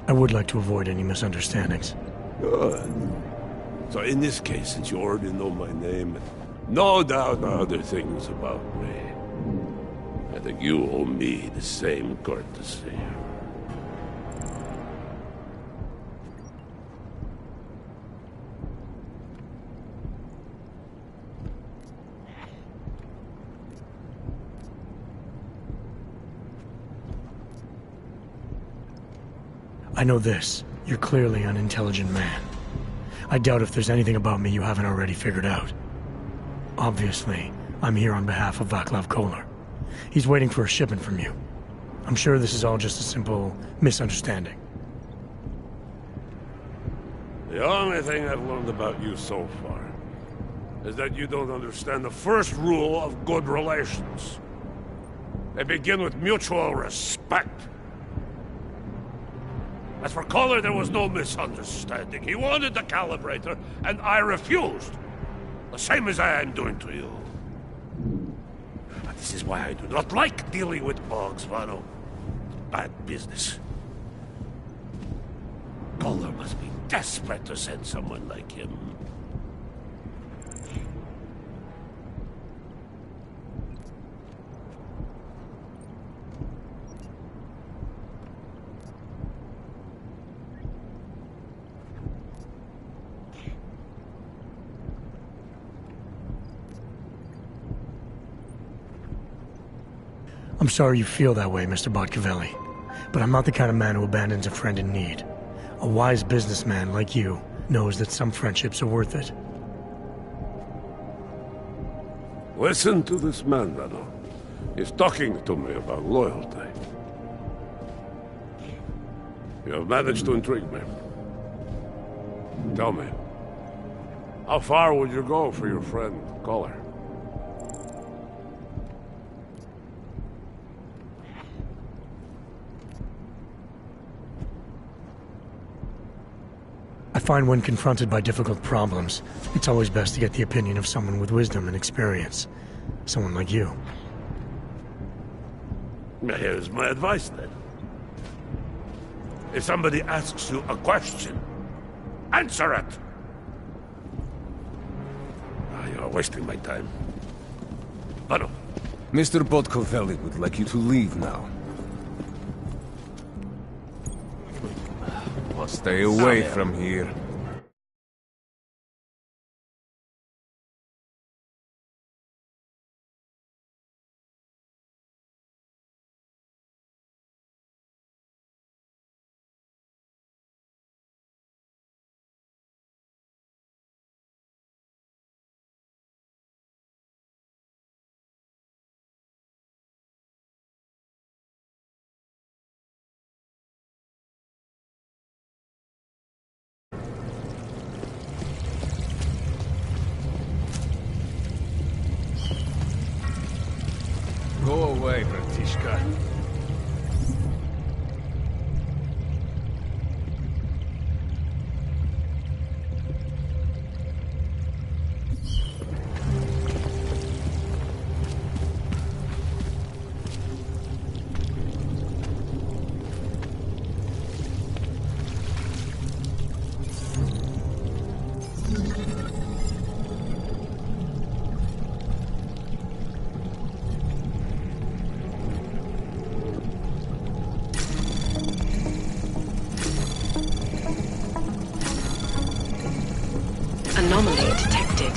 I would like to avoid any misunderstandings. Good. So in this case, since you already know my name, no doubt other things about me, I think you owe me the same courtesy. I know this. You're clearly an intelligent man. I doubt if there's anything about me you haven't already figured out. Obviously, I'm here on behalf of Vaclav Kolar. He's waiting for a shipment from you. I'm sure this is all just a simple misunderstanding. The only thing I've learned about you so far is that you don't understand the first rule of good relations. They begin with mutual respect. As for Kolar, there was no misunderstanding. He wanted the calibrator, and I refused. The same as I am doing to you. But this is why I do not like dealing with Boggs, Vano. Bad business. Kolar must be desperate to send someone like him. I'm sorry you feel that way, Mr. Botcavelli, but I'm not the kind of man who abandons a friend in need. A wise businessman like you knows that some friendships are worth it. Listen to this man, Renault. He's talking to me about loyalty. You have managed to intrigue me. Tell me, how far would you go for your friend, Collar? I find when confronted by difficult problems, it's always best to get the opinion of someone with wisdom and experience. Someone like you. Here's my advice, then. If somebody asks you a question, answer it! You're wasting my time. Oh, no. Mr. Botcavelli would like you to leave now. Well, stay away from here. Go away, Bratishka. Anomaly detected.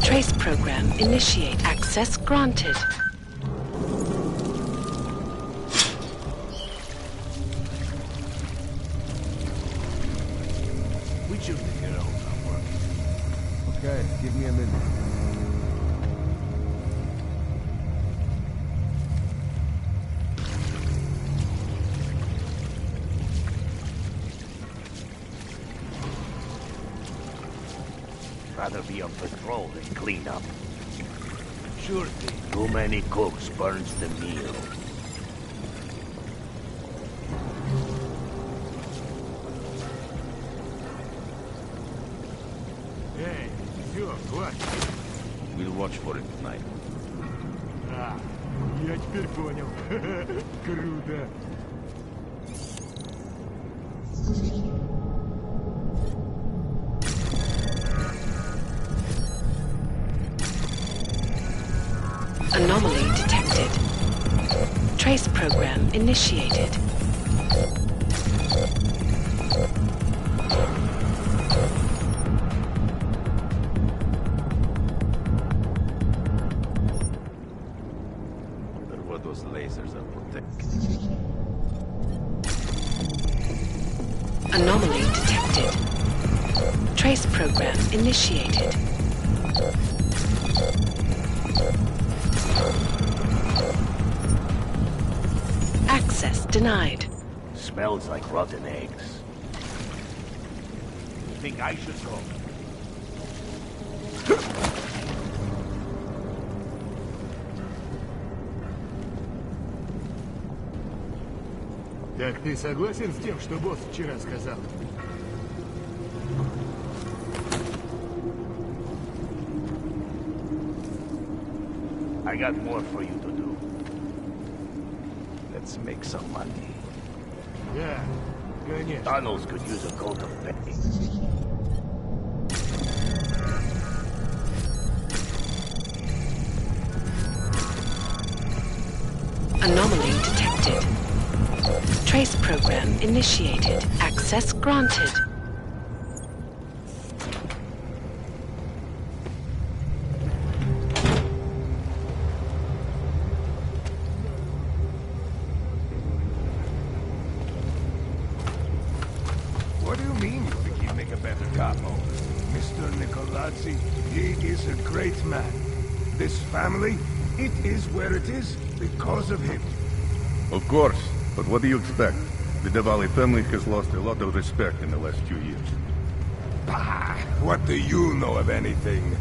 Trace program initiate. Access granted. We should figure out our work. Okay, give me a minute. Rather be on patrol than clean up. Sure thing. Too many cooks burns the meal. Hey, все, хватит. We'll watch for it tonight. А, я теперь понял. Круто. Anomaly detected. Trace program initiated. Wonder what those lasers are protecting. Anomaly detected. Trace program initiated. Access denied. Smells like rotten eggs. Think I should go? Так ты согласен с тем, что босс вчера сказал? I got more for you to do. Let's make some money. Да, конечно. Tunnels could use a coat of paint. Anomaly detected. Trace program initiated. Access granted. See, he is a great man. This family, it is where it is because of him. Of course, but what do you expect? The Diwali family has lost a lot of respect in the last few years. Bah! What do you know of anything?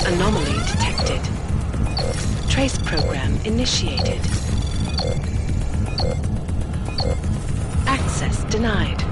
Anomaly detected. Trace program initiated. Access denied.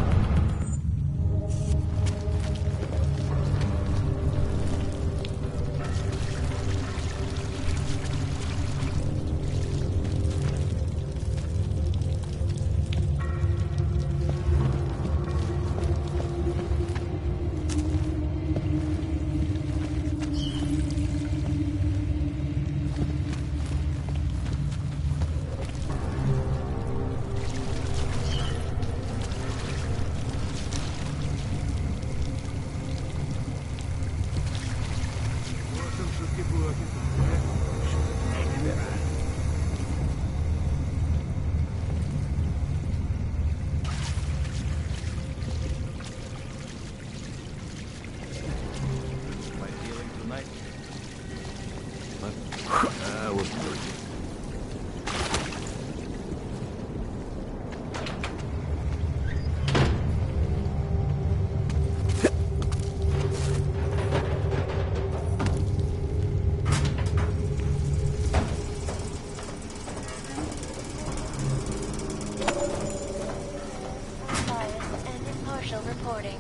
Reporting.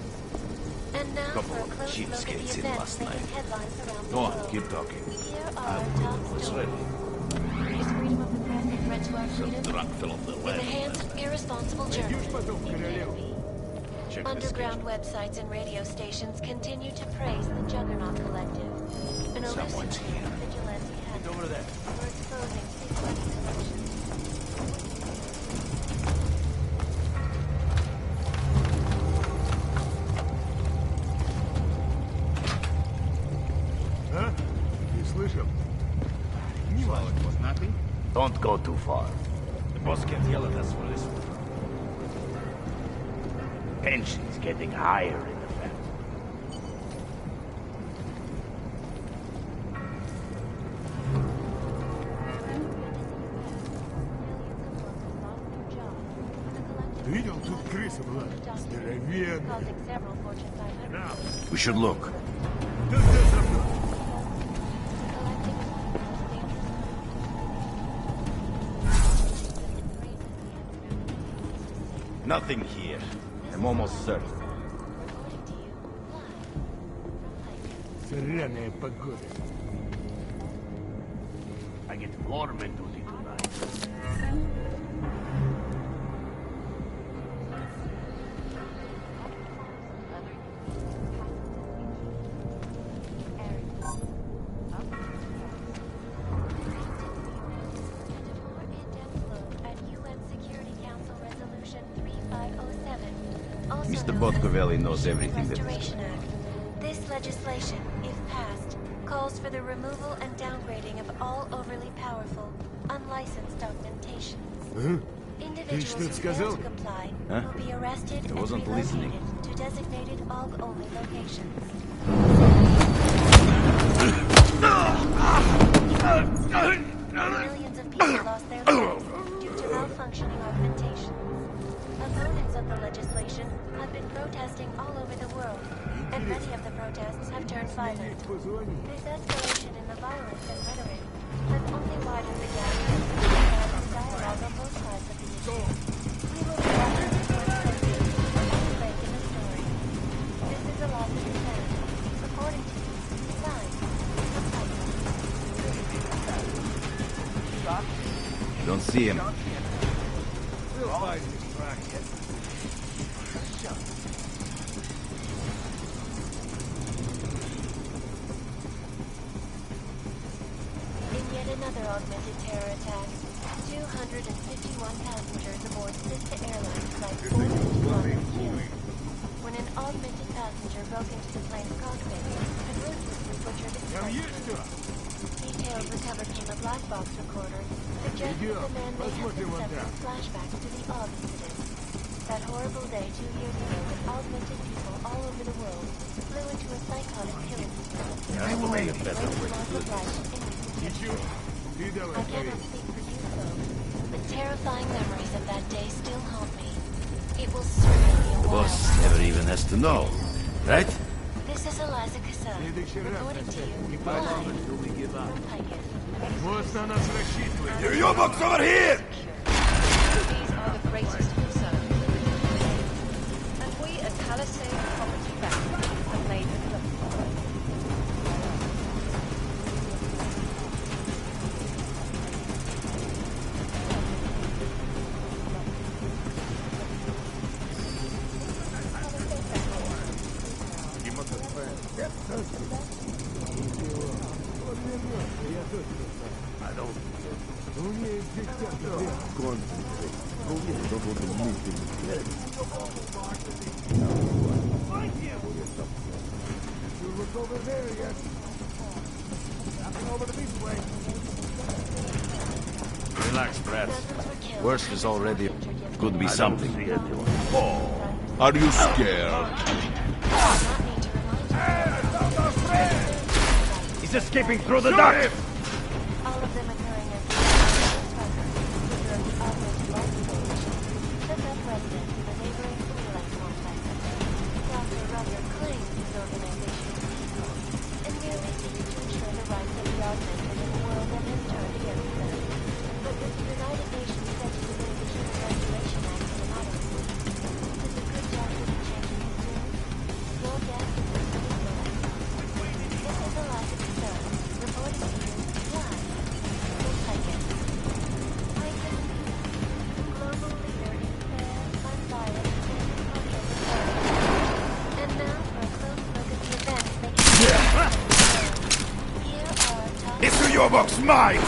And now Couple for a of close cheese look at kids the in events last making night. headlines around the Go on, world. keep talking. Here are our top What's stories. ready? Is freedom of the press a threat to our Some freedom? drunk fell off the In the wagon hands last of night. irresponsible journalists, it can be. Check the Underground websites and radio stations continue to praise the Juggernaut Collective, an elusive Someone's team of vigilante hackers over there. for exposing big money collections. Huh? Не слышал? Не So it was nothing? Don't go too far. The boss can't yell at us for this one. Tension's getting higher in the family. Ты видел, тут крыса была? Здоровенная. We should look. Nothing here. I'm almost certain. Сраная погода. I get foreman duty tonight. Mr. Mr. Botkovelli knows everything that is... Restoration Act. This legislation, if passed, calls for the removal and downgrading of all overly powerful, unlicensed augmentations. Individuals who fail to comply will be arrested and relocated to designated AUG-only locations. Millions of people lost their lives due to malfunctioning augmentations. Opponents of the legislation have been protesting all over the world, and many of the protests have turned violent. This escalation in the violence and rhetoric has only widened the gap between dialogue on both sides of the issue. We will be watching this one closely for any break in the story. This is a loss of defense. According to you, signed, Don't see him. We'll find this crack. In yet another augmented terror attack, 251 passengers aboard Sister Airlines Flight 451 were killed. When an augmented passenger broke into the plane's cockpit and ruthlessly butchered its flight. Details recovered from the black box recorder suggest that the man may have been suffering flashbacks to the AUG incident. That horrible day 2 years ago when augmented people all over the world flew into a psychotic killing spree. I will make a better way to do this. I cannot speak for you, though, but terrifying memories of that day still haunt me. It will certainly be a while. Boss never even has to know, right? This is Eliza Kassan, reporting to you live from Picus. Your box over here! These are the greatest concern. And we at Palisade Property Bank have made the club. Relax, Brad. Worst is already... Could be something. Oh, are you scared? He's escaping through the duct! All of them occurring as leader of the augmented life coalition took up residence in the neighboring Freelance complex. Dr. Rucker claims his organization is peaceful and merely seeks to ensure the rights of the augmented in a world that has turned against them. But with the United Nations legislating the Human Restoration Act in an automaton, does a good doctor be changing his tune? Your guess is as good as mine. This is Eliza Kassan, reporting to you live from Picus. Picus, global leader in fair, unbiased, and impartial reporting. And now for a close look at the events making Here are top... It's to your box, mine!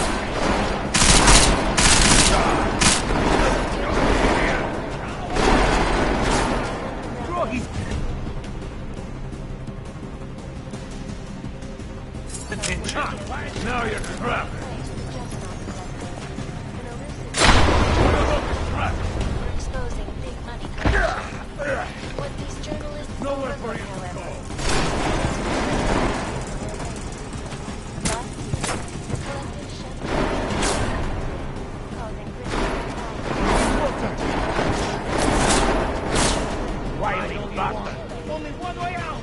Now you're trapped. We're exposing big money corruption. What these journalists Nowhere for you overlook, to however, go. last year, the collective shutdown causing Wily bastard! Only one way out!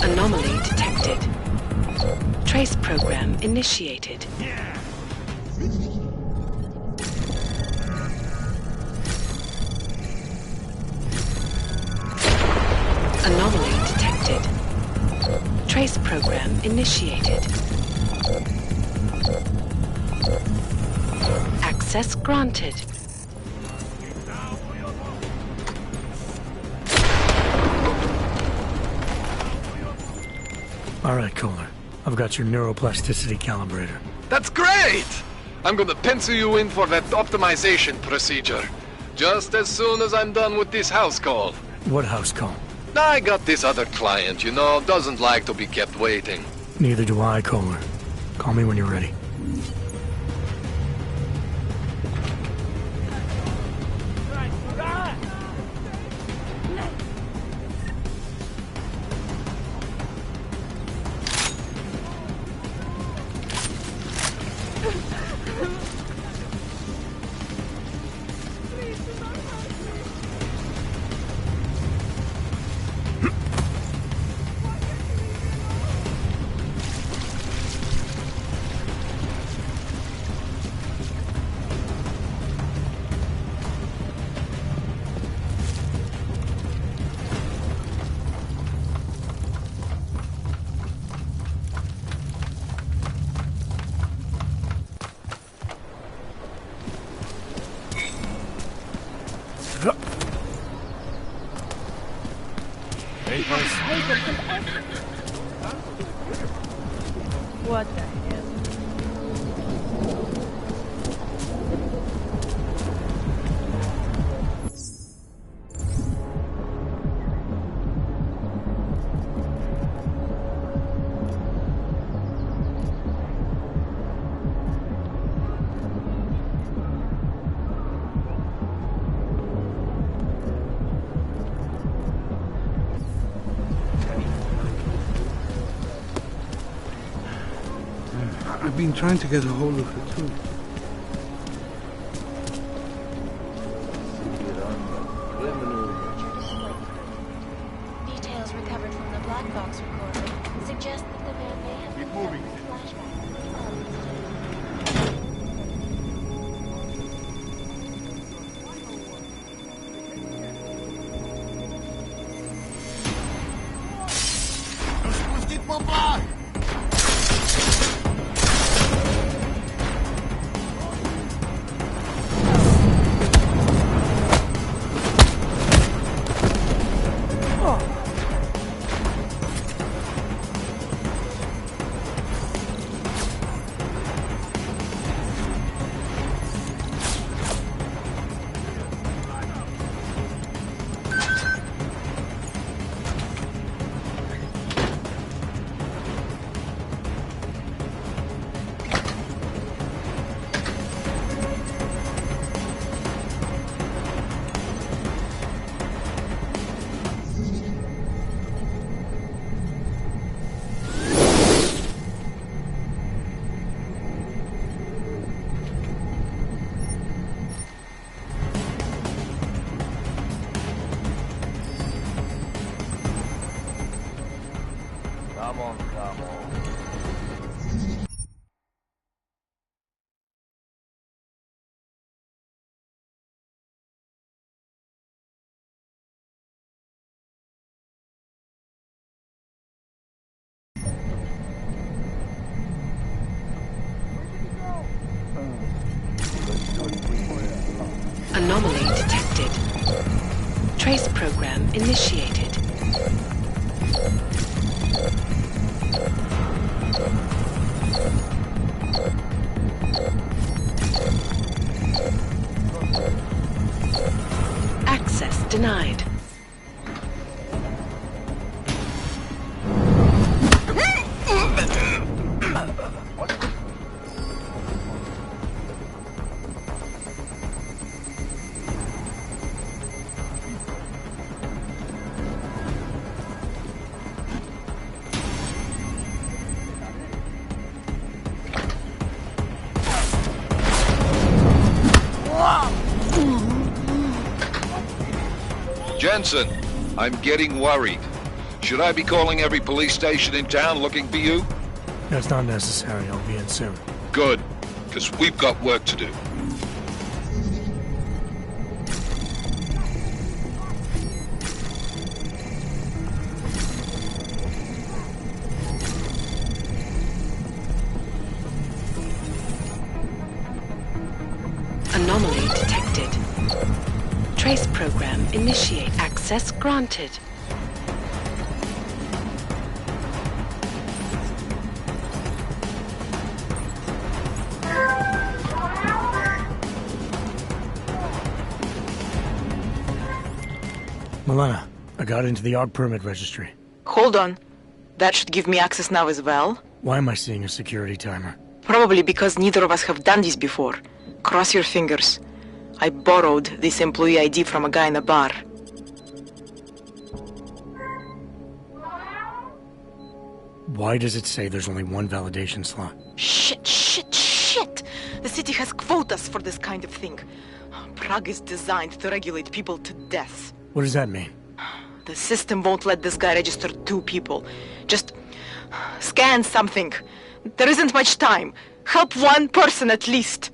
Anomaly detected. Trace program initiated. Anomaly detected. Trace program initiated. Access granted. All right, Kohler. I've got your neuroplasticity calibrator. That's great! I'm gonna pencil you in for that optimization procedure. Just as soon as I'm done with this house call. What house call? I got this other client, you know, doesn't like to be kept waiting. Neither do I, Kohler. Call me when you're ready. What the hell? I've been trying to get a hold of her too. Details recovered from the black box recorder suggest that the man may have been having Come on, come on. Anomaly detected. Trace program initiated. Access denied. Jensen, I'm getting worried. Should I be calling every police station in town looking for you? That's not necessary. I'll be in soon. Good, because we've got work to do. Anomaly detected. Trace program initiate. Access granted. Milena, I got into the ARC permit registry. Hold on. That should give me access now as well. Why am I seeing a security timer? Probably because neither of us have done this before. Cross your fingers. I borrowed this employee ID from a guy in a bar. Why does it say there's only one validation slot? Shit! The city has quotas for this kind of thing. Prague is designed to regulate people to death. What does that mean? The system won't let this guy register 2 people. Just scan something. There isn't much time. Help 1 person at least.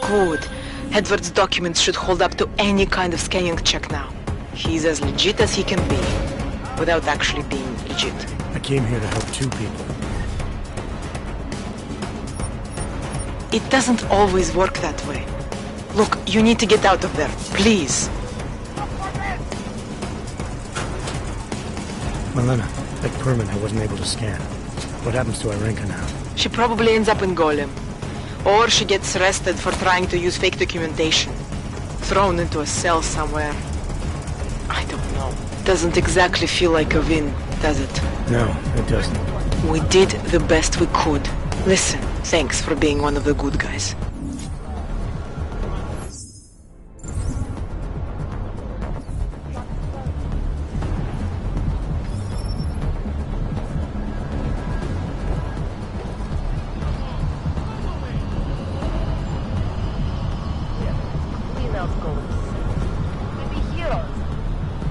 Good. Edward's documents should hold up to any kind of scanning check now. He's as legit as he can be, without actually being legit. I came here to help 2 people. It doesn't always work that way. Look, you need to get out of there, please. Milena, that permit I wasn't able to scan. What happens to Irenka now? She probably ends up in Golem. Or she gets arrested for trying to use fake documentation. Thrown into a cell somewhere. I don't know. Doesn't exactly feel like a win, does it? No, it doesn't. We did the best we could. Listen, thanks for being one of the good guys.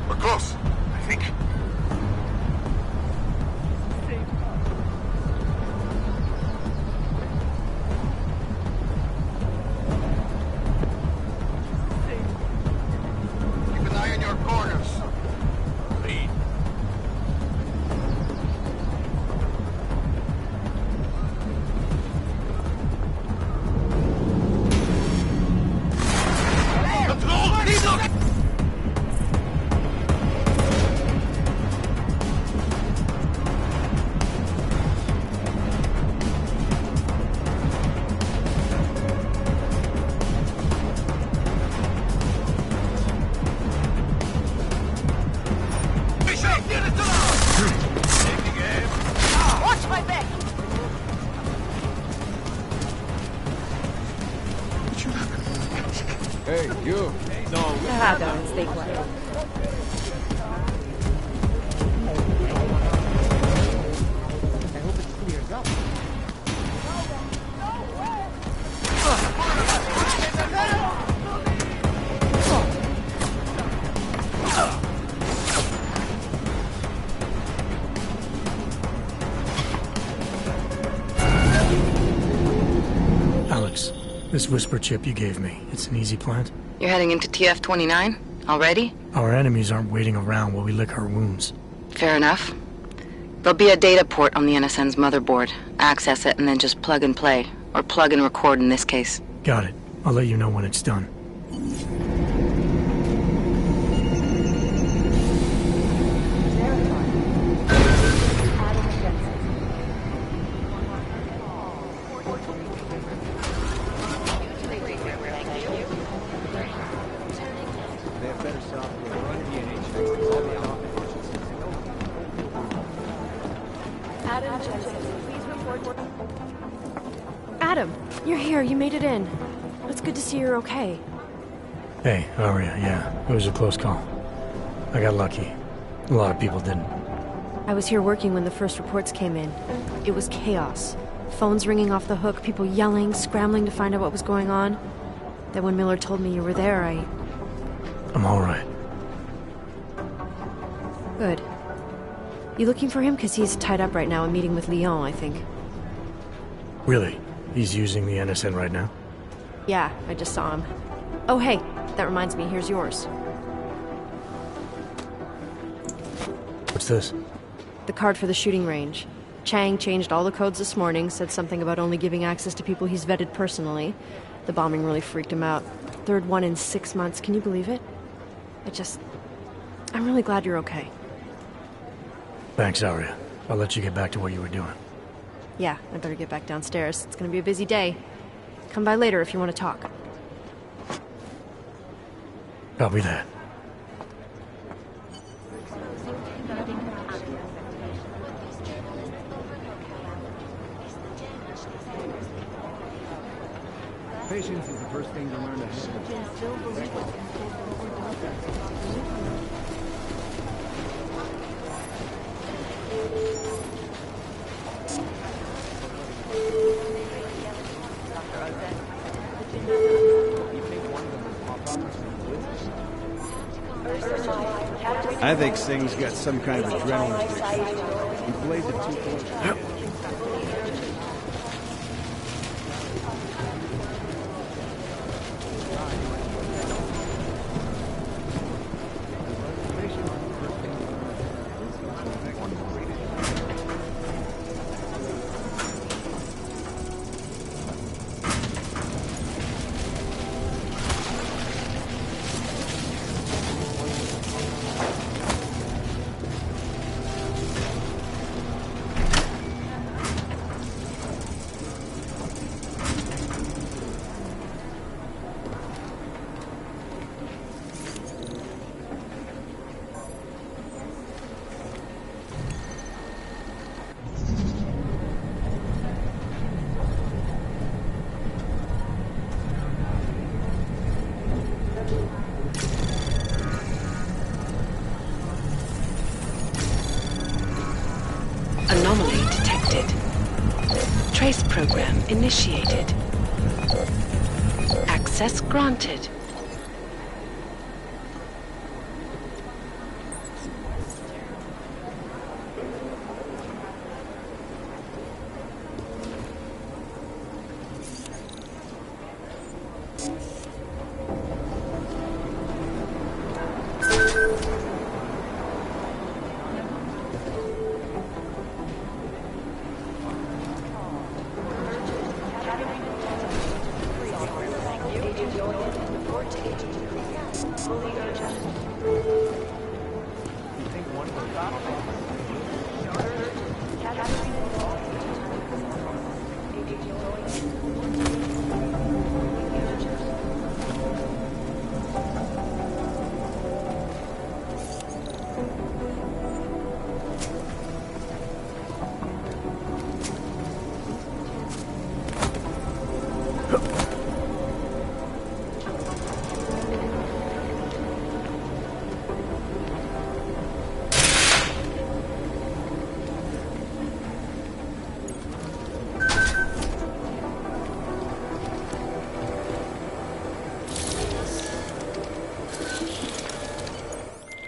We're close, I think. Keep an eye on your corners. Lead. Watch my back! Hey, you. No. Don't stay quiet. I hope it clears up. Alex, this whisper chip you gave me, it's an easy plant? You're heading into TF-29? Already? Our enemies aren't waiting around while we lick our wounds. Fair enough. There'll be a data port on the NSN's motherboard. Access it and then just plug and play. Or plug and record in this case. Got it. I'll let you know when it's done. Adam, you're here. You made it in. It's good to see you're okay. Hey, Aria, yeah, it was a close call. I got lucky. A lot of people didn't. I was here working when the first reports came in. It was chaos. Phones ringing off the hook, people yelling, scrambling to find out what was going on. Then when Miller told me you were there, I'm alright. Good. You looking for him? Because he's tied up right now and meeting with Leon, I think. Really? He's using the NSN right now? Yeah, I just saw him. Oh, hey, that reminds me, here's yours. What's this? The card for the shooting range. Chang changed all the codes this morning, said something about only giving access to people he's vetted personally. The bombing really freaked him out. Third one in 6 months, can you believe it? I'm really glad you're okay. Thanks, Aria. I'll let you get back to what you were doing. Yeah, I better get back downstairs. It's gonna be a busy day. Come by later if you want to talk. Copy that. Patience is the first thing to learn to I think Singh's got some kind of adrenaline addiction. He played the too close. Anomaly detected. Trace program initiated. Access granted.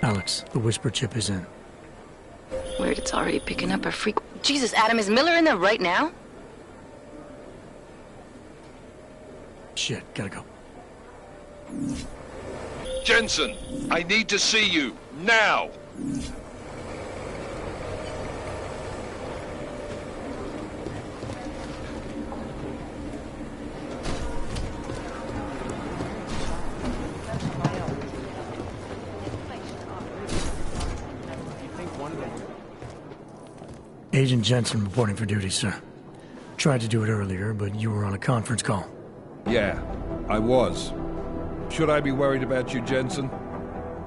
Alex, the whisper chip is in. Weird, it's already picking up a freak. Jesus, Adam, is Miller in there right now? Shit, gotta go. Jensen, I need to see you, now! Agent Jensen reporting for duty, sir. Tried to do it earlier, but you were on a conference call. Yeah, I was. Should I be worried about you, Jensen?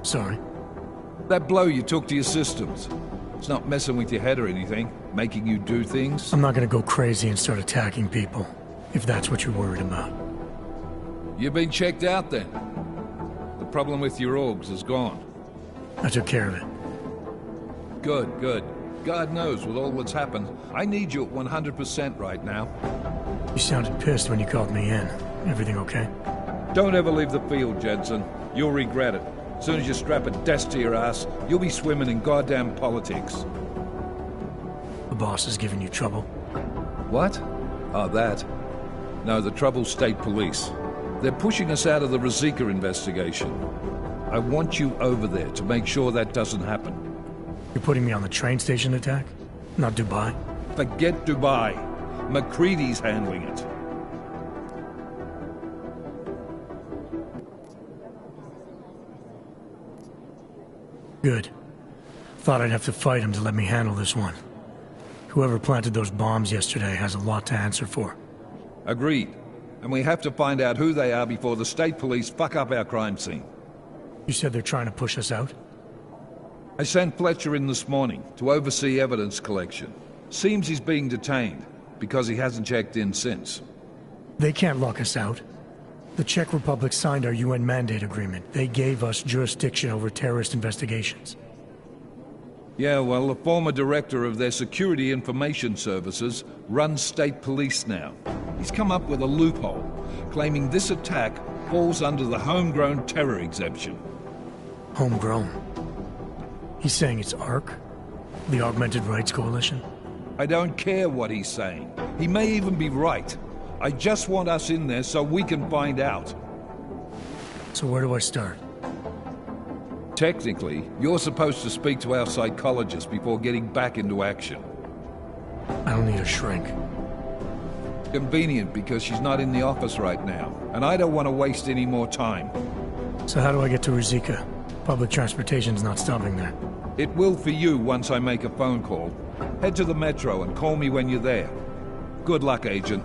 Sorry? That blow you took to your systems. It's not messing with your head or anything, making you do things? I'm not gonna go crazy and start attacking people, if that's what you're worried about. You've been checked out then. The problem with your orgs is gone. I took care of it. Good, good. God knows, with all that's happened, I need you at 100% right now. You sounded pissed when you called me in. Everything okay? Don't ever leave the field, Jensen. You'll regret it. As soon as you strap a desk to your ass, you'll be swimming in goddamn politics. The boss is giving you trouble? What? Oh, that? No, the Trouble's state police. They're pushing us out of the Rosika investigation. I want you over there to make sure that doesn't happen. You're putting me on the train station attack? Not Dubai? Forget Dubai. McCready's handling it. Good. Thought I'd have to fight him to let me handle this one. Whoever planted those bombs yesterday has a lot to answer for. Agreed. And we have to find out who they are before the state police fuck up our crime scene. You said they're trying to push us out? I sent Fletcher in this morning to oversee evidence collection. Seems he's being detained, because he hasn't checked in since. They can't lock us out. The Czech Republic signed our UN mandate agreement. They gave us jurisdiction over terrorist investigations. Yeah, well, the former director of their security information services runs state police now. He's come up with a loophole, claiming this attack falls under the homegrown terror exemption. Homegrown? He's saying it's ARC? The Augmented Rights Coalition? I don't care what he's saying. He may even be right. I just want us in there so we can find out. So where do I start? Technically, you're supposed to speak to our psychologist before getting back into action. I don't need a shrink. Convenient because she's not in the office right now, and I don't want to waste any more time. So how do I get to Rizika? Public transportation's not stopping there. It will for you once I make a phone call. Head to the metro and call me when you're there. Good luck, Agent.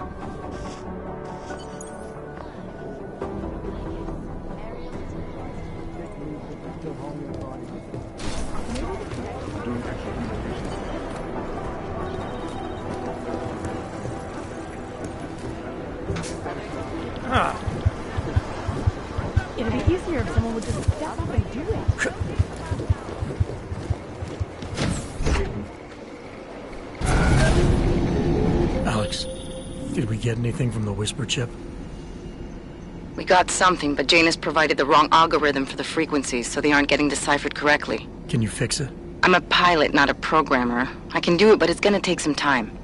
It'd be easier if someone would just step up and do it. Alex, did we get anything from the Whisper chip? We got something, but Jane has provided the wrong algorithm for the frequencies, so they aren't getting deciphered correctly. Can you fix it? I'm a pilot, not a programmer. I can do it, but it's gonna take some time.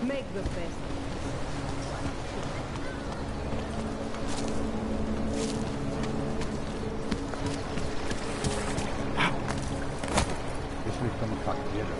Make the best. This may come apart together.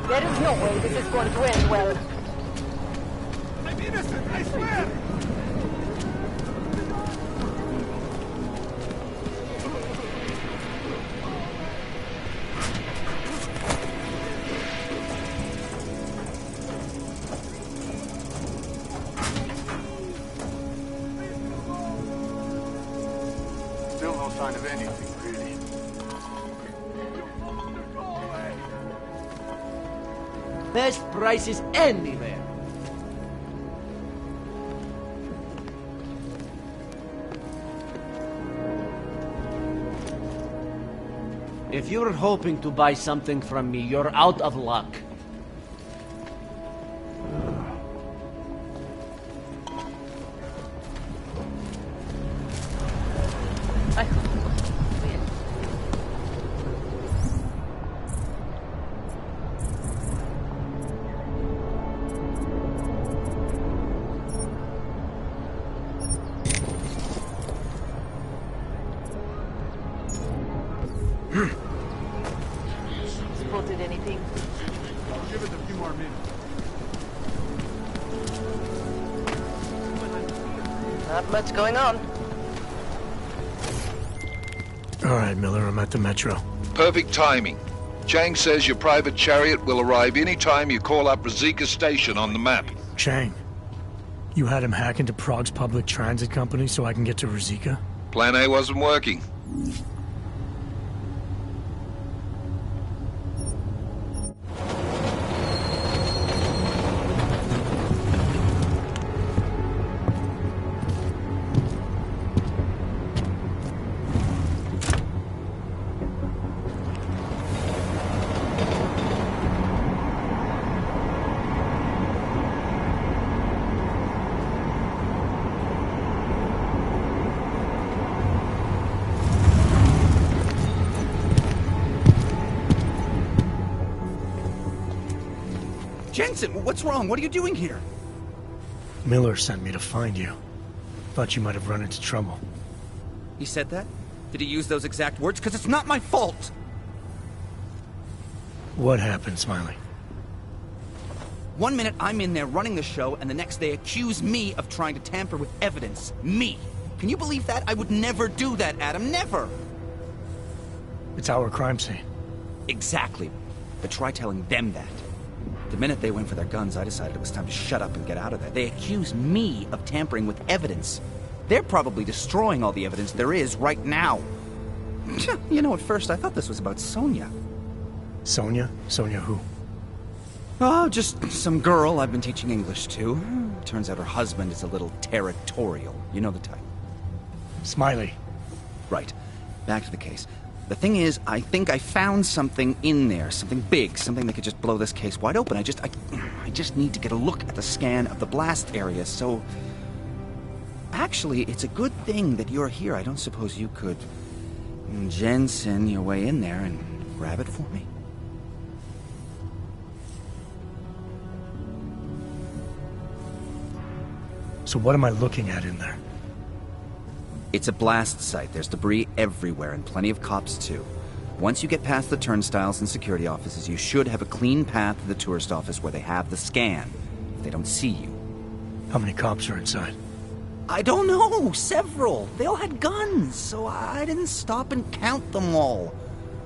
There is no way this is going to end well. I'm innocent, I swear! Still no sign of anything, really. Best prices anywhere. If you're hoping to buy something from me, you're out of luck. Spotted anything? I'll give it a few more minutes. Not much going on. All right, Miller, I'm at the metro. Perfect timing. Chang says your private chariot will arrive any time you call up Rizika Station on the map. Chang, you had him hack into Prague's public transit company so I can get to Rizika? Plan A wasn't working. Jensen, what's wrong? What are you doing here? Miller sent me to find you. Thought you might have run into trouble. He said that? Did he use those exact words? Because it's not my fault! What happened, Smiley? 1 minute I'm in there running the show, and the next they accuse me of trying to tamper with evidence. Me! Can you believe that? I would never do that, Adam. Never! It's our crime scene. Exactly. But try telling them that. The minute they went for their guns, I decided it was time to shut up and get out of there. They accuse me of tampering with evidence. They're probably destroying all the evidence there is right now. You know, at first I thought this was about Sonia. Sonia? Sonia who? Oh, just some girl I've been teaching English to. Turns out her husband is a little territorial. You know the type. Smiley. Right. Back to the case. The thing is, I think I found something in there. Something big. Something that could just blow this case wide open. I just need to get a look at the scan of the blast area, so... Actually, it's a good thing that you're here. I don't suppose you could... Jensen your way in there and grab it for me? So what am I looking at in there? It's a blast site. There's debris everywhere, and plenty of cops, too. Once you get past the turnstiles and security offices, you should have a clean path to the tourist office where they have the scan, if they don't see you. How many cops are inside? I don't know. Several. They all had guns, so I didn't stop and count them all.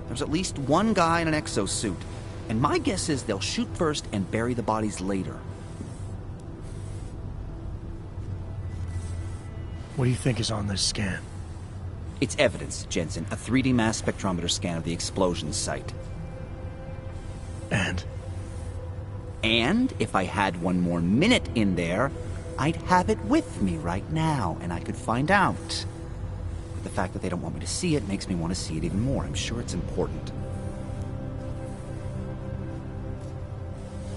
There's at least one guy in an exosuit, and my guess is they'll shoot first and bury the bodies later. What do you think is on this scan? It's evidence, Jensen. A 3D mass spectrometer scan of the explosion site. And? And if I had one more minute in there, I'd have it with me right now, and I could find out. But the fact that they don't want me to see it makes me want to see it even more. I'm sure it's important.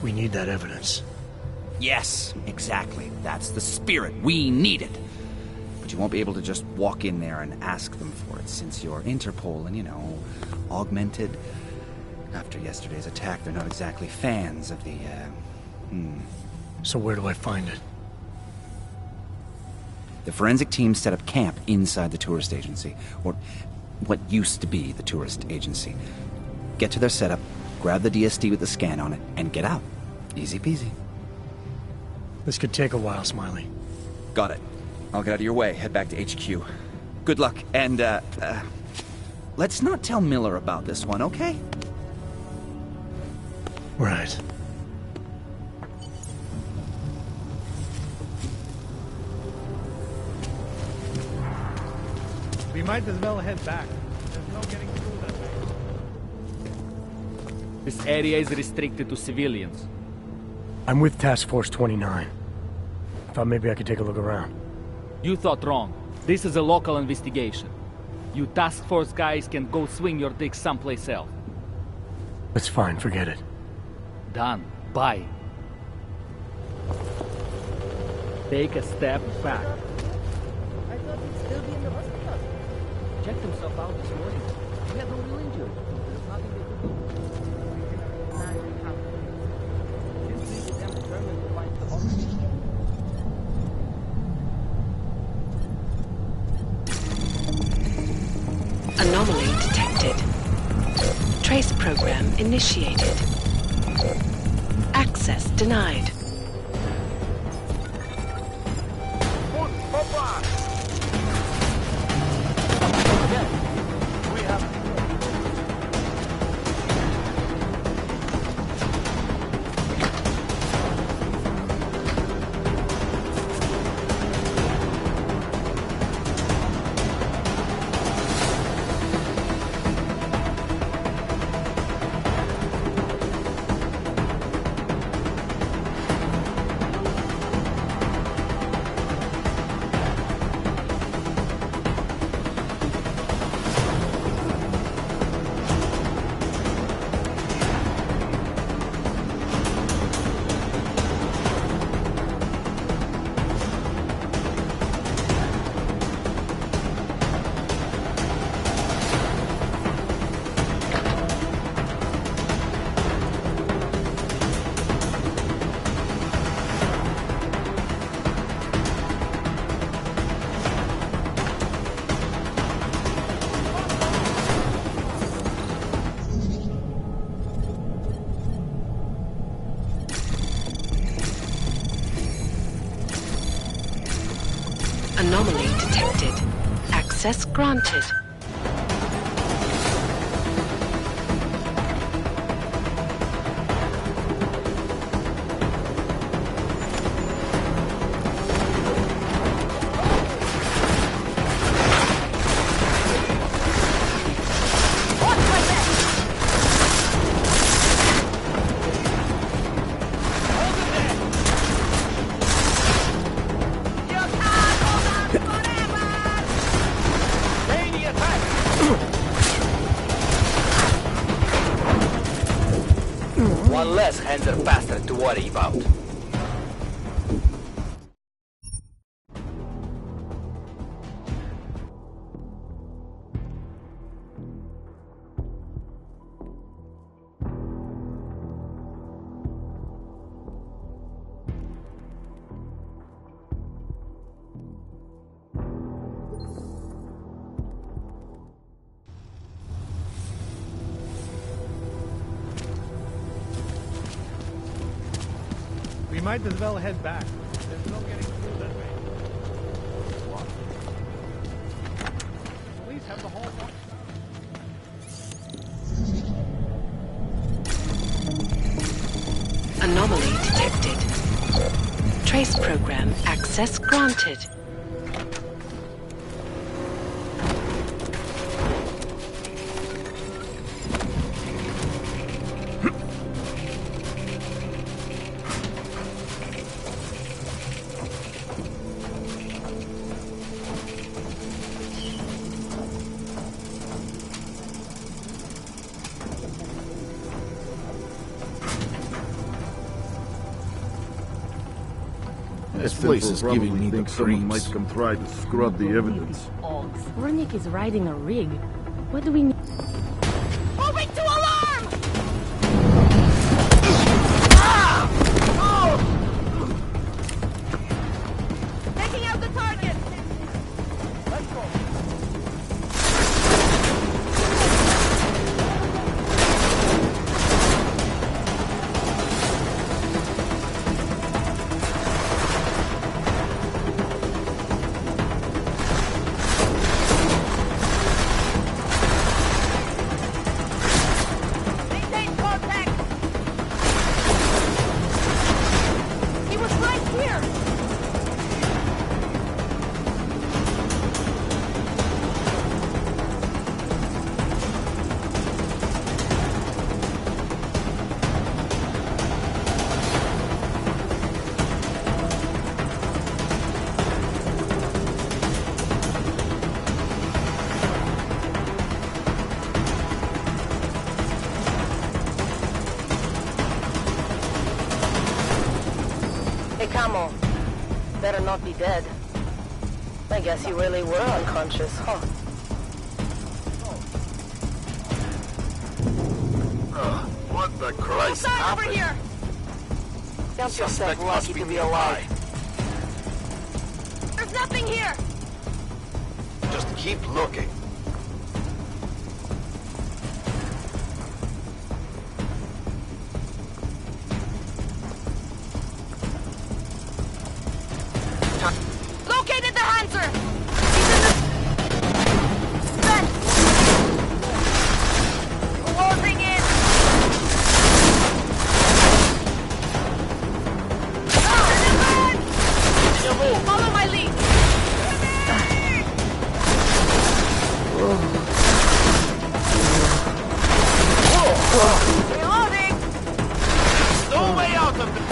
We need that evidence. Yes, exactly. That's the spirit. We need it. But you won't be able to just walk in there and ask them for it, since you're Interpol and, you know, augmented. After yesterday's attack, they're not exactly fans of the, So where do I find it? The forensic team set up camp inside the tourist agency, or what used to be the tourist agency. Get to their setup, grab the DSD with the scan on it, and get out. Easy peasy. This could take a while, Smiley. Got it. I'll get out of your way, head back to HQ. Good luck, and, let's not tell Miller about this one, okay? Right. We might as well head back. There's no getting through that way. This area is restricted to civilians. I'm with Task Force 29. Thought maybe I could take a look around. You thought wrong. This is a local investigation. You task force guys can go swing your dick someplace else. That's fine, forget it. Done. Bye. Take a step back. I thought he'd still be in the hospital. Checked himself out this morning. He had no real injury. There's nothing they could do. Since we them determined to find the hospital. Anomaly detected. Trace program initiated. Access denied. Access granted. One less Hanser bastard to worry about. We might as well head back. There's no getting through that way. What? Please have the whole box. Anomaly detected. Trace program access granted. This place is giving me the creeps. Someone might come try to scrub the evidence. Wernick is riding a rig. What do we need? Moving to alarm! Taking out the target! Let's go. Camo, better not be dead. I guess you really were unconscious, huh? What the Christ Inside happened? over here! Count yourself Suspect lucky must to be be alive. nearby. There's nothing here! Just keep looking. Located the Hanser! He's in the... Vent! Closing in! Follow my lead! Reloading! No way out of the...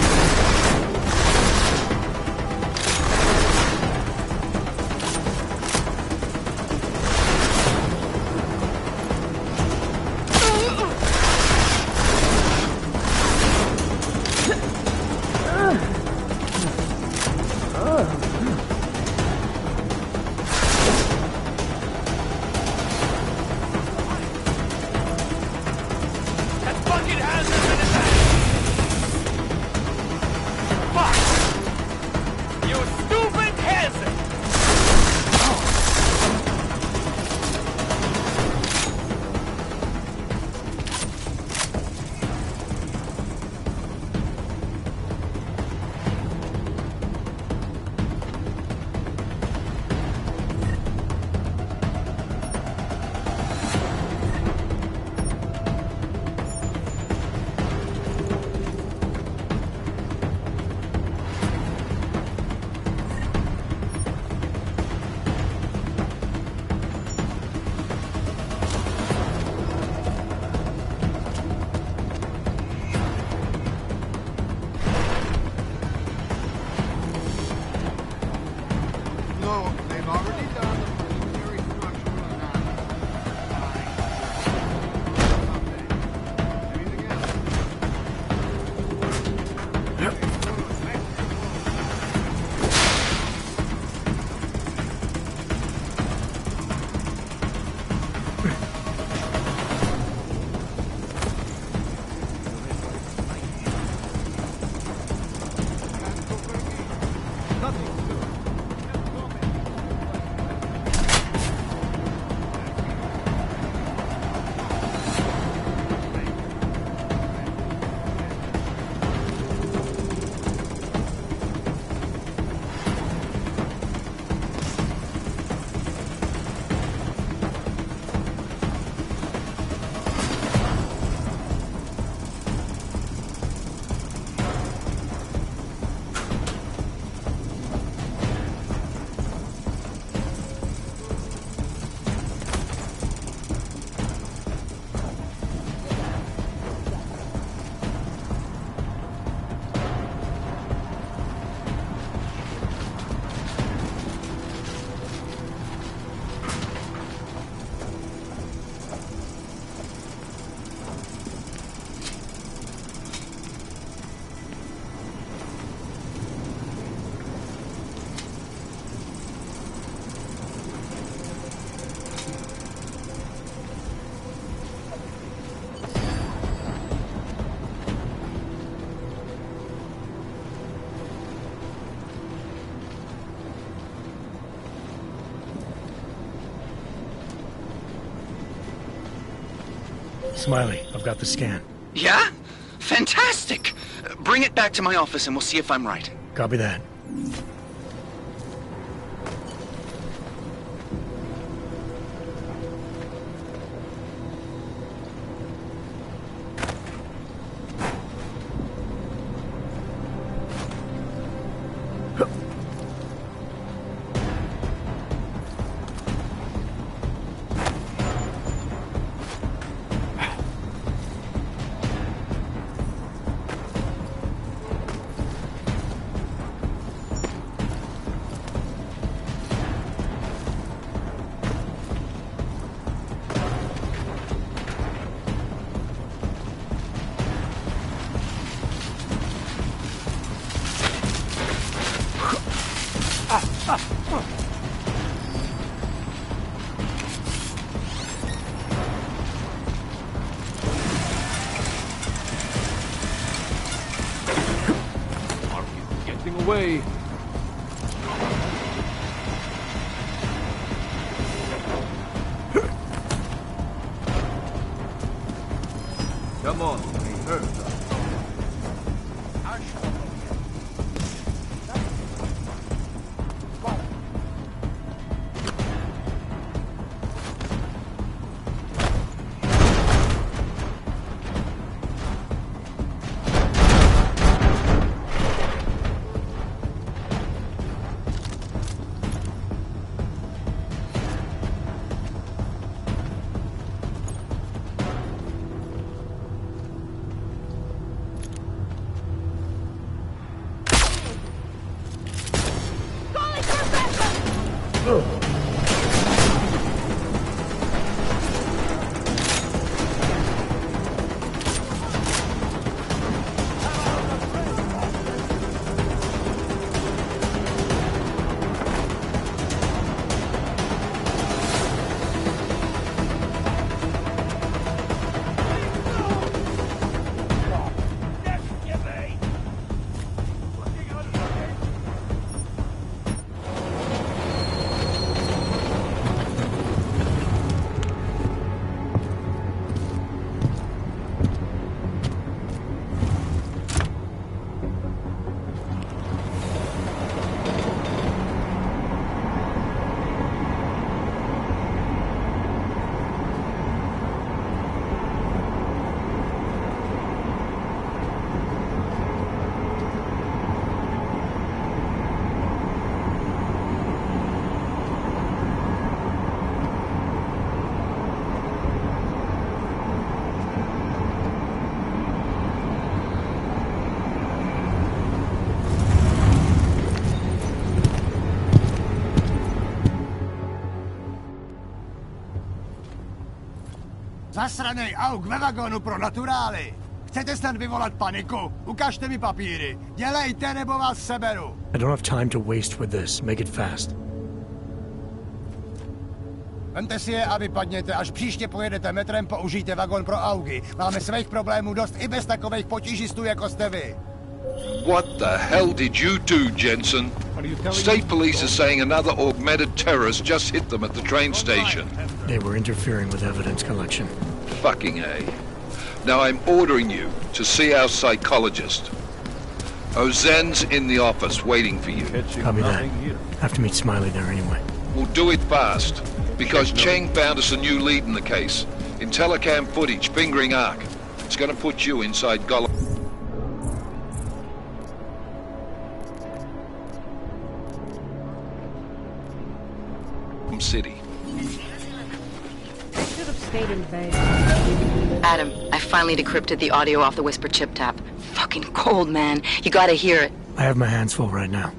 Smiley, I've got the scan. Yeah? Fantastic! Bring it back to my office and we'll see if I'm right. Copy that. Away. Come on, we heard. Zasranej auk ve vagonu pro naturály! Chcete snad vyvolat paniku? Ukažte mi papíry. Dělejte, nebo vás seberu. I don't have time to waste with this. Make it fast. Vemte si je a vypadněte. Až příště pojedete metrem, použijte vagon pro augy. Máme svých problémů dost i bez takových potížistů, jako jste vy. What the hell did you do, Jensen? State police are saying another augmented terrorist just hit them at the train station. They were interfering with evidence collection. Fucking A. Now I'm ordering you to see our psychologist. Ozen's in the office waiting for you. Copy that. Have to meet Smiley there anyway. We'll do it fast, because Cheng found us a new lead in the case. In telecam footage fingering Ark. It's gonna put you inside Gollum City. Should have stayed in bed. Adam, I finally decrypted the audio off the Whisper chip tap. Fucking cold, man. You gotta hear it. I have my hands full right now.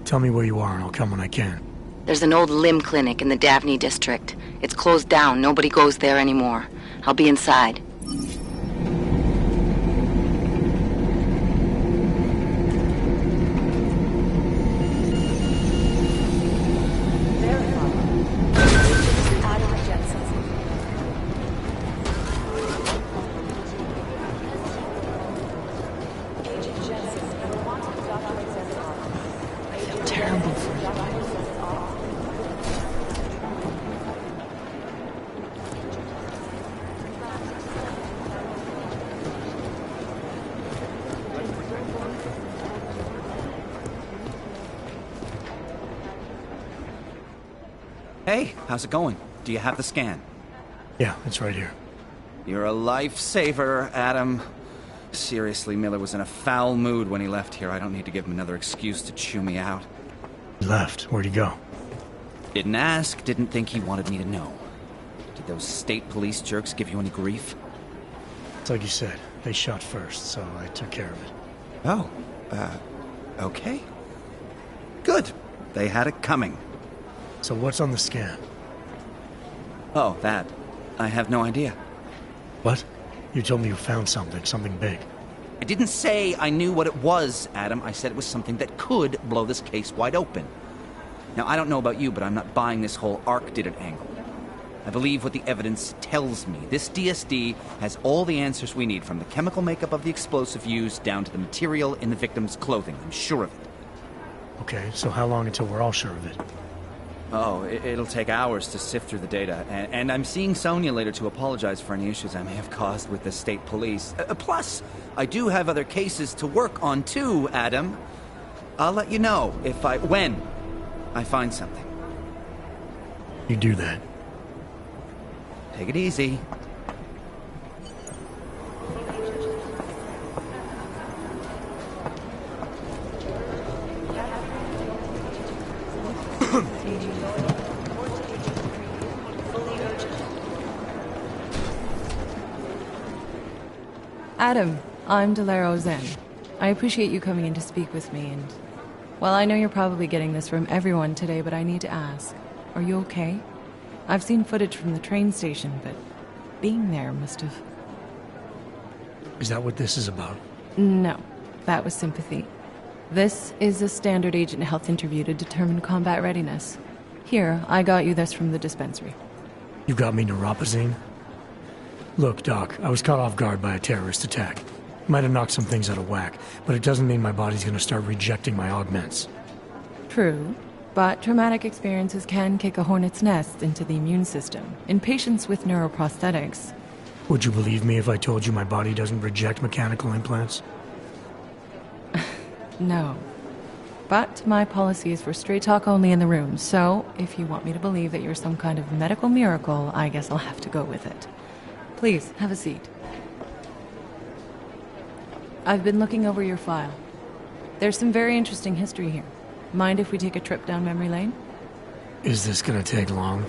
Tell me where you are and I'll come when I can. There's an old limb clinic in the Daphne district. It's closed down. Nobody goes there anymore. I'll be inside. Hey, how's it going? Do you have the scan? Yeah, it's right here. You're a lifesaver, Adam. Seriously, Miller was in a foul mood when he left here. I don't need to give him another excuse to chew me out. He left. Where'd he go? Didn't ask, didn't think he wanted me to know. Did those state police jerks give you any grief? It's like you said. They shot first, so I took care of it. Oh, okay. Good. They had it coming. So what's on the scan? Oh, that. I have no idea. What? You told me you found something big. I didn't say I knew what it was, Adam. I said it was something that could blow this case wide open. Now, I don't know about you, but I'm not buying this whole Ark did it angle. I believe what the evidence tells me. This DSD has all the answers we need, from the chemical makeup of the explosive used down to the material in the victim's clothing. I'm sure of it. Okay, so how long until we're all sure of it? Oh, it'll take hours to sift through the data, and I'm seeing Sonia later to apologize for any issues I may have caused with the state police. Plus, I do have other cases to work on too, Adam. I'll let you know when I find something. You do that. Take it easy. Adam, I'm Delaro Zen. I appreciate you coming in to speak with me, and... well, I know you're probably getting this from everyone today, but I need to ask. Are you okay? I've seen footage from the train station, but being there must have... Is that what this is about? No, that was sympathy. This is a standard agent health interview to determine combat readiness. Here, I got you this from the dispensary. You got me neuropazine? Look, Doc, I was caught off guard by a terrorist attack. Might have knocked some things out of whack, but it doesn't mean my body's gonna start rejecting my augments. True, but traumatic experiences can kick a hornet's nest into the immune system in patients with neuroprosthetics. Would you believe me if I told you my body doesn't reject mechanical implants? No. But my policy is for straight talk only in the room, so if you want me to believe that you're some kind of medical miracle, I guess I'll have to go with it. Please, have a seat. I've been looking over your file. There's some very interesting history here. Mind if we take a trip down memory lane? Is this gonna take long?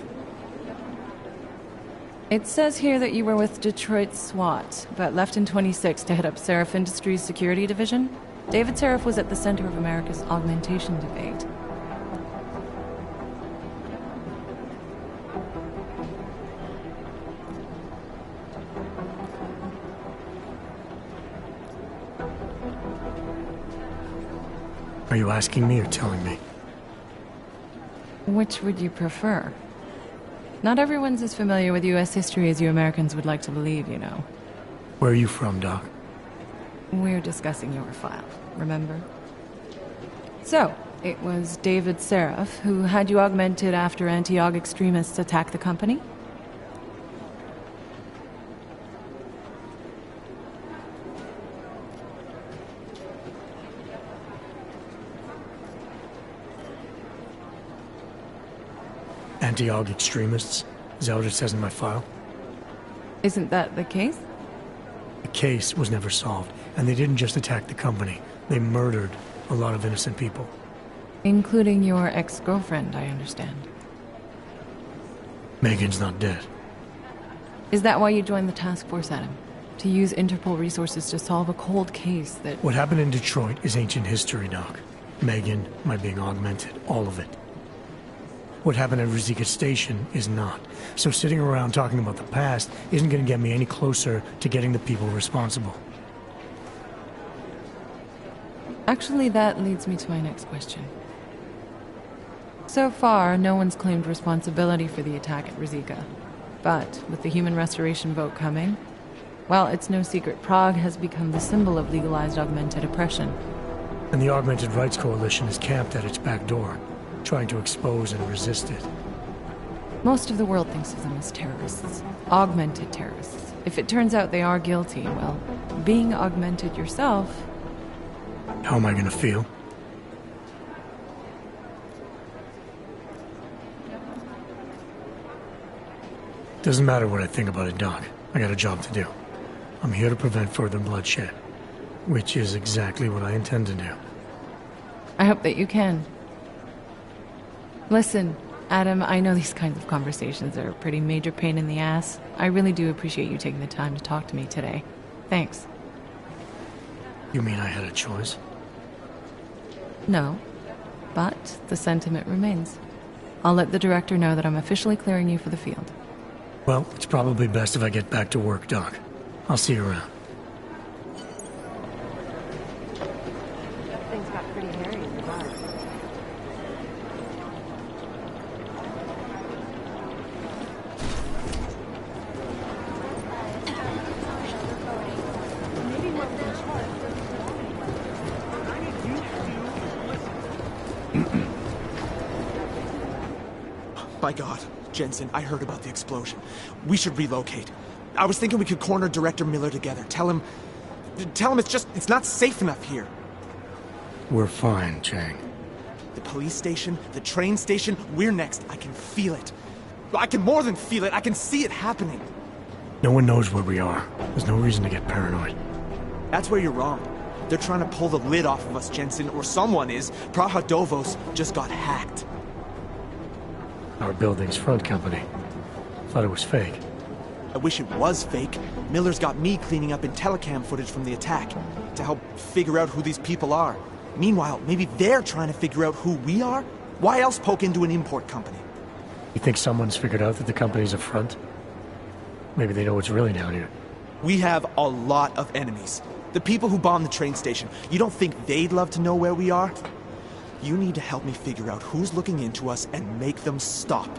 It says here that you were with Detroit SWAT, but left in 26 to head up Seraph Industries' security division. David Seraph was at the center of America's augmentation debate. Are you asking me or telling me? Which would you prefer? Not everyone's as familiar with U.S. history as you Americans would like to believe, you know. Where are you from, Doc? We're discussing your file, remember? So, it was David Seraph who had you augmented after anti-aug extremists attacked the company? Anti-aug extremists? Is that what it says in my file? Isn't that the case? The case was never solved, and they didn't just attack the company. They murdered a lot of innocent people. Including your ex-girlfriend, I understand. Megan's not dead. Is that why you joined the task force, Adam? To use Interpol resources to solve a cold case that... What happened in Detroit is ancient history, Doc. Megan, my being augmented, all of it. What happened at Rizika Station is not. So sitting around talking about the past isn't going to get me any closer to getting the people responsible. Actually, that leads me to my next question. So far, no one's claimed responsibility for the attack at Rizika. But with the human restoration vote coming, well, it's no secret Prague has become the symbol of legalized augmented oppression. And the Augmented Rights Coalition is camped at its back door, trying to expose and resist it. Most of the world thinks of them as terrorists. Augmented terrorists. If it turns out they are guilty, well, being augmented yourself... How am I gonna feel? Doesn't matter what I think about it, Doc. I got a job to do. I'm here to prevent further bloodshed, which is exactly what I intend to do. I hope that you can. Listen, Adam, I know these kinds of conversations are a pretty major pain in the ass. I really do appreciate you taking the time to talk to me today. Thanks. You mean I had a choice? No, but the sentiment remains. I'll let the director know that I'm officially clearing you for the field. Well, it's probably best if I get back to work, Doc. I'll see you around. Things got pretty hairy in the bar. By God, Jensen, I heard about the explosion. We should relocate. I was thinking we could corner Director Miller together. Tell him it's not safe enough here. We're fine, Chang. The police station, the train station, we're next. I can feel it. I can more than feel it. I can see it happening. No one knows where we are. There's no reason to get paranoid. That's where you're wrong. They're trying to pull the lid off of us, Jensen, or someone is. Prahadovos just got hacked. Our building's front company. Thought it was fake. I wish it was fake. Miller's got me cleaning up IntelliCam footage from the attack to help figure out who these people are. Meanwhile, maybe they're trying to figure out who we are? Why else poke into an import company? You think someone's figured out that the company's a front? Maybe they know what's really down here. We have a lot of enemies. The people who bombed the train station. You don't think they'd love to know where we are? You need to help me figure out who's looking into us and make them stop.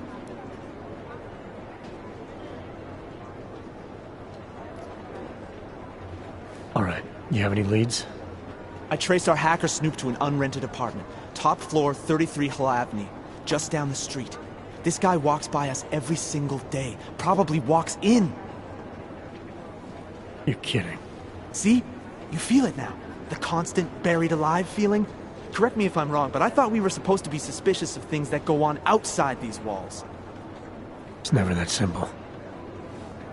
All right. You have any leads? I traced our hacker snoop to an unrented apartment. Top floor, 33 Hlavny. Just down the street. This guy walks by us every single day. Probably walks in. You're kidding. See? You feel it now. The constant buried alive feeling. Correct me if I'm wrong, but I thought we were supposed to be suspicious of things that go on outside these walls. It's never that simple.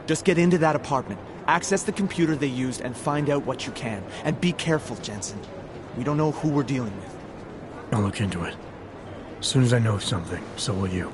Just get into that apartment, access the computer they used, and find out what you can. And be careful, Jensen. We don't know who we're dealing with. I'll look into it. As soon as I know something, so will you.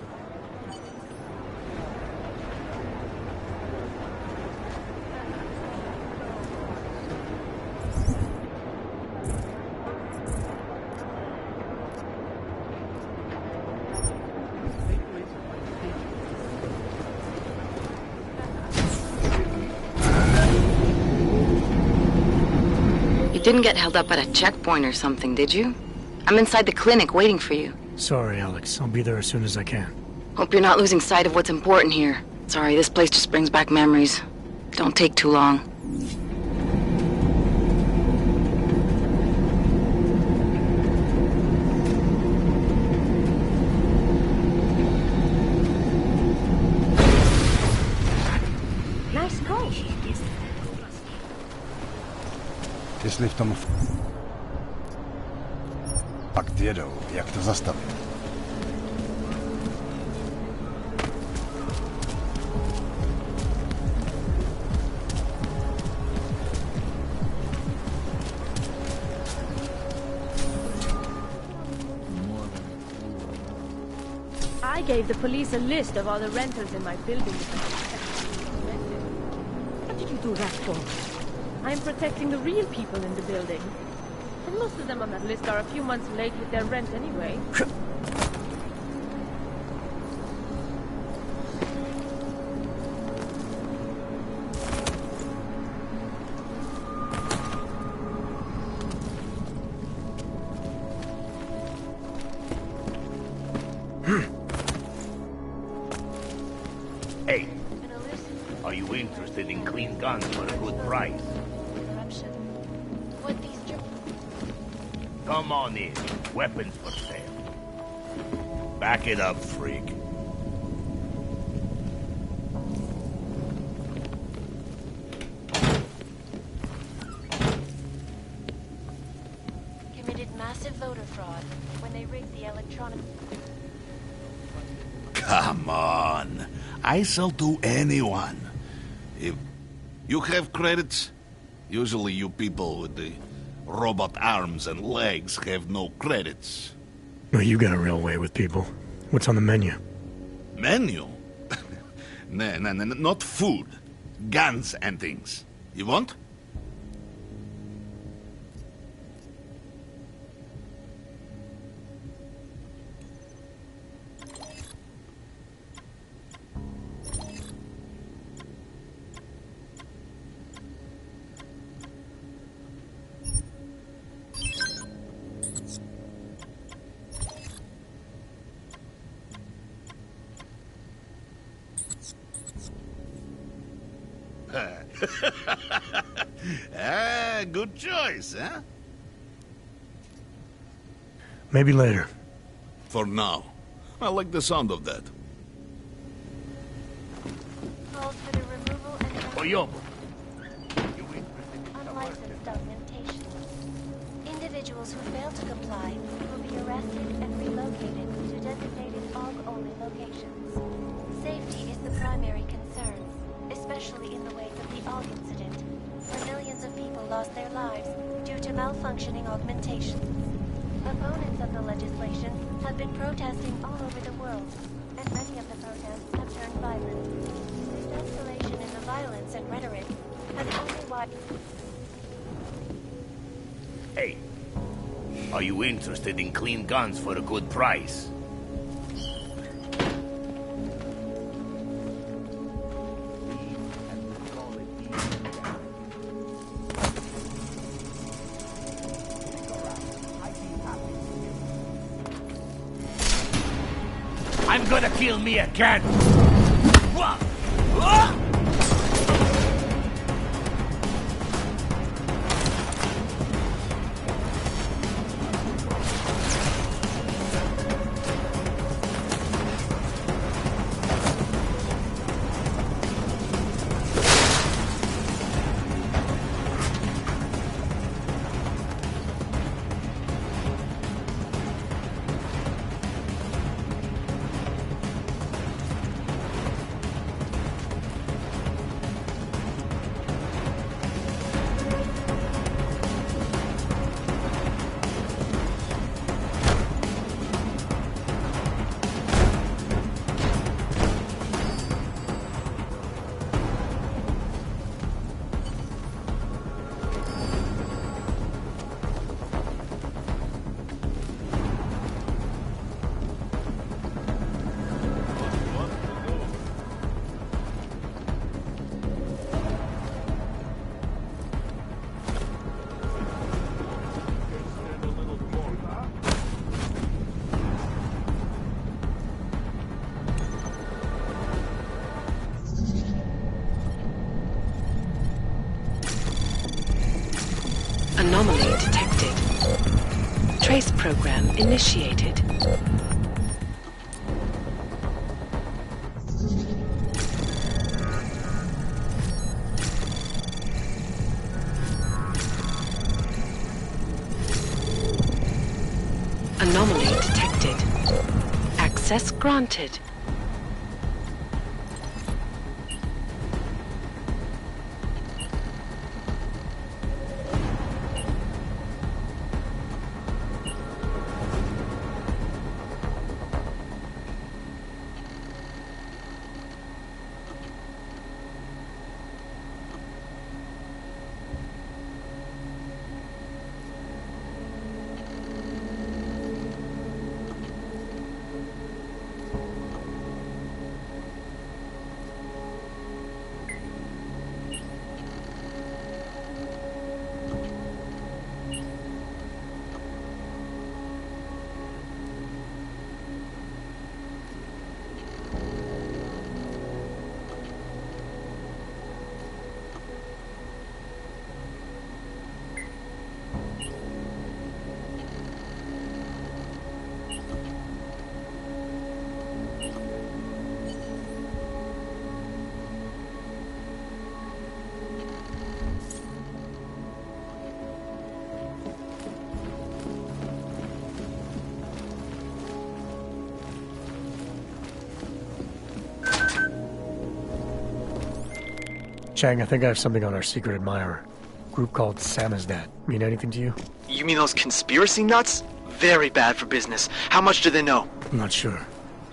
You didn't get held up at a checkpoint or something, did you? I'm inside the clinic waiting for you. Sorry, Alex. I'll be there as soon as I can. Hope you're not losing sight of what's important here. Sorry, this place just brings back memories. Don't take too long. Nice goal. Jestli v tom fakt jedou, jak to zastavit? I gave the police a list of all the renters in my building. What did you do that for? I'm protecting the real people in the building. And most of them on that list are a few months late with their rent anyway. Hey, are you interested in clean guns for a good price? What these Come on in. Weapons for sale. Back it up, freak. committed massive voter fraud when they rigged the electronic... Come on. I sell to anyone. If you have credits, usually you people with the robot arms and legs have no credits. Well, you got a real way with people. What's on the menu? Menu? No, not food. Guns and things. You want? Good choice, huh? Maybe later. For now. I like the sound of that. Calls for the removal and unlicensed augmentation. Individuals who fail to comply will be arrested and relocated to designated AUG-only locations. Safety is the primary concern, especially in the wake of the AUG incident, where millions of people lost their lives due to malfunctioning augmentations. Opponents of the legislation have been protesting all over the world, and many of the protests have turned violent. This escalation in the violence and rhetoric has only widened. Hey, are you interested in clean guns for a good price? I'm gonna kill me again! Anomaly detected. Trace program initiated. Anomaly detected. Access granted. Chang, I think I have something on our secret admirer. Group called Samizdat. Mean anything to you? You mean those conspiracy nuts? Very bad for business. How much do they know? I'm not sure.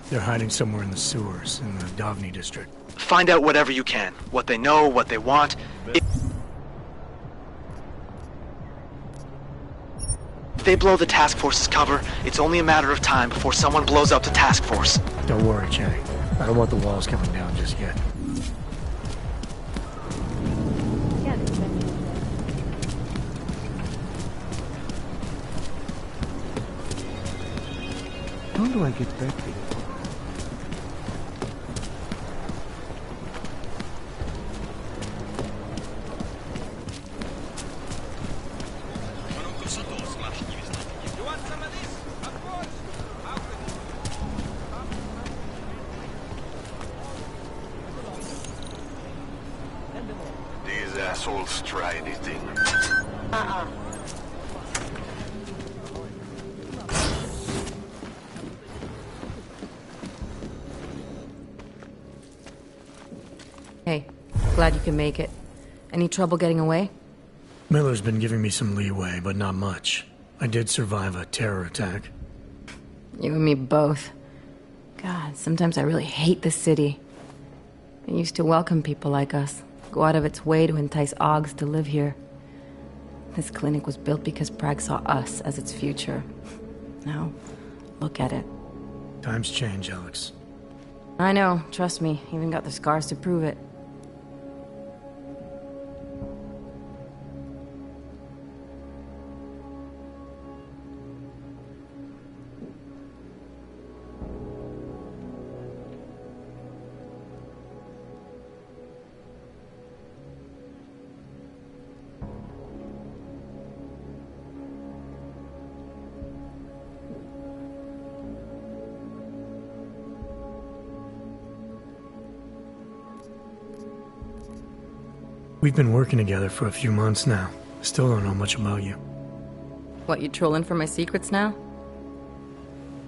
They're hiding somewhere in the sewers, in the Davni district. Find out whatever you can. What they know, what they want. If they blow the task force's cover, it's only a matter of time before someone blows up the task force. Don't worry, Chang. I don't want the walls coming down just yet. How do I get back there? These assholes try anything. Hey, glad you can make it. Any trouble getting away? Miller's been giving me some leeway, but not much. I did survive a terror attack. You and me both. God, sometimes I really hate this city. It used to welcome people like us, go out of its way to entice Augs to live here. This clinic was built because Prague saw us as its future. Now, look at it. Times change, Alex. I know, trust me, even got the scars to prove it. We've been working together for a few months now. Still don't know much about you. What, you trolling for my secrets now?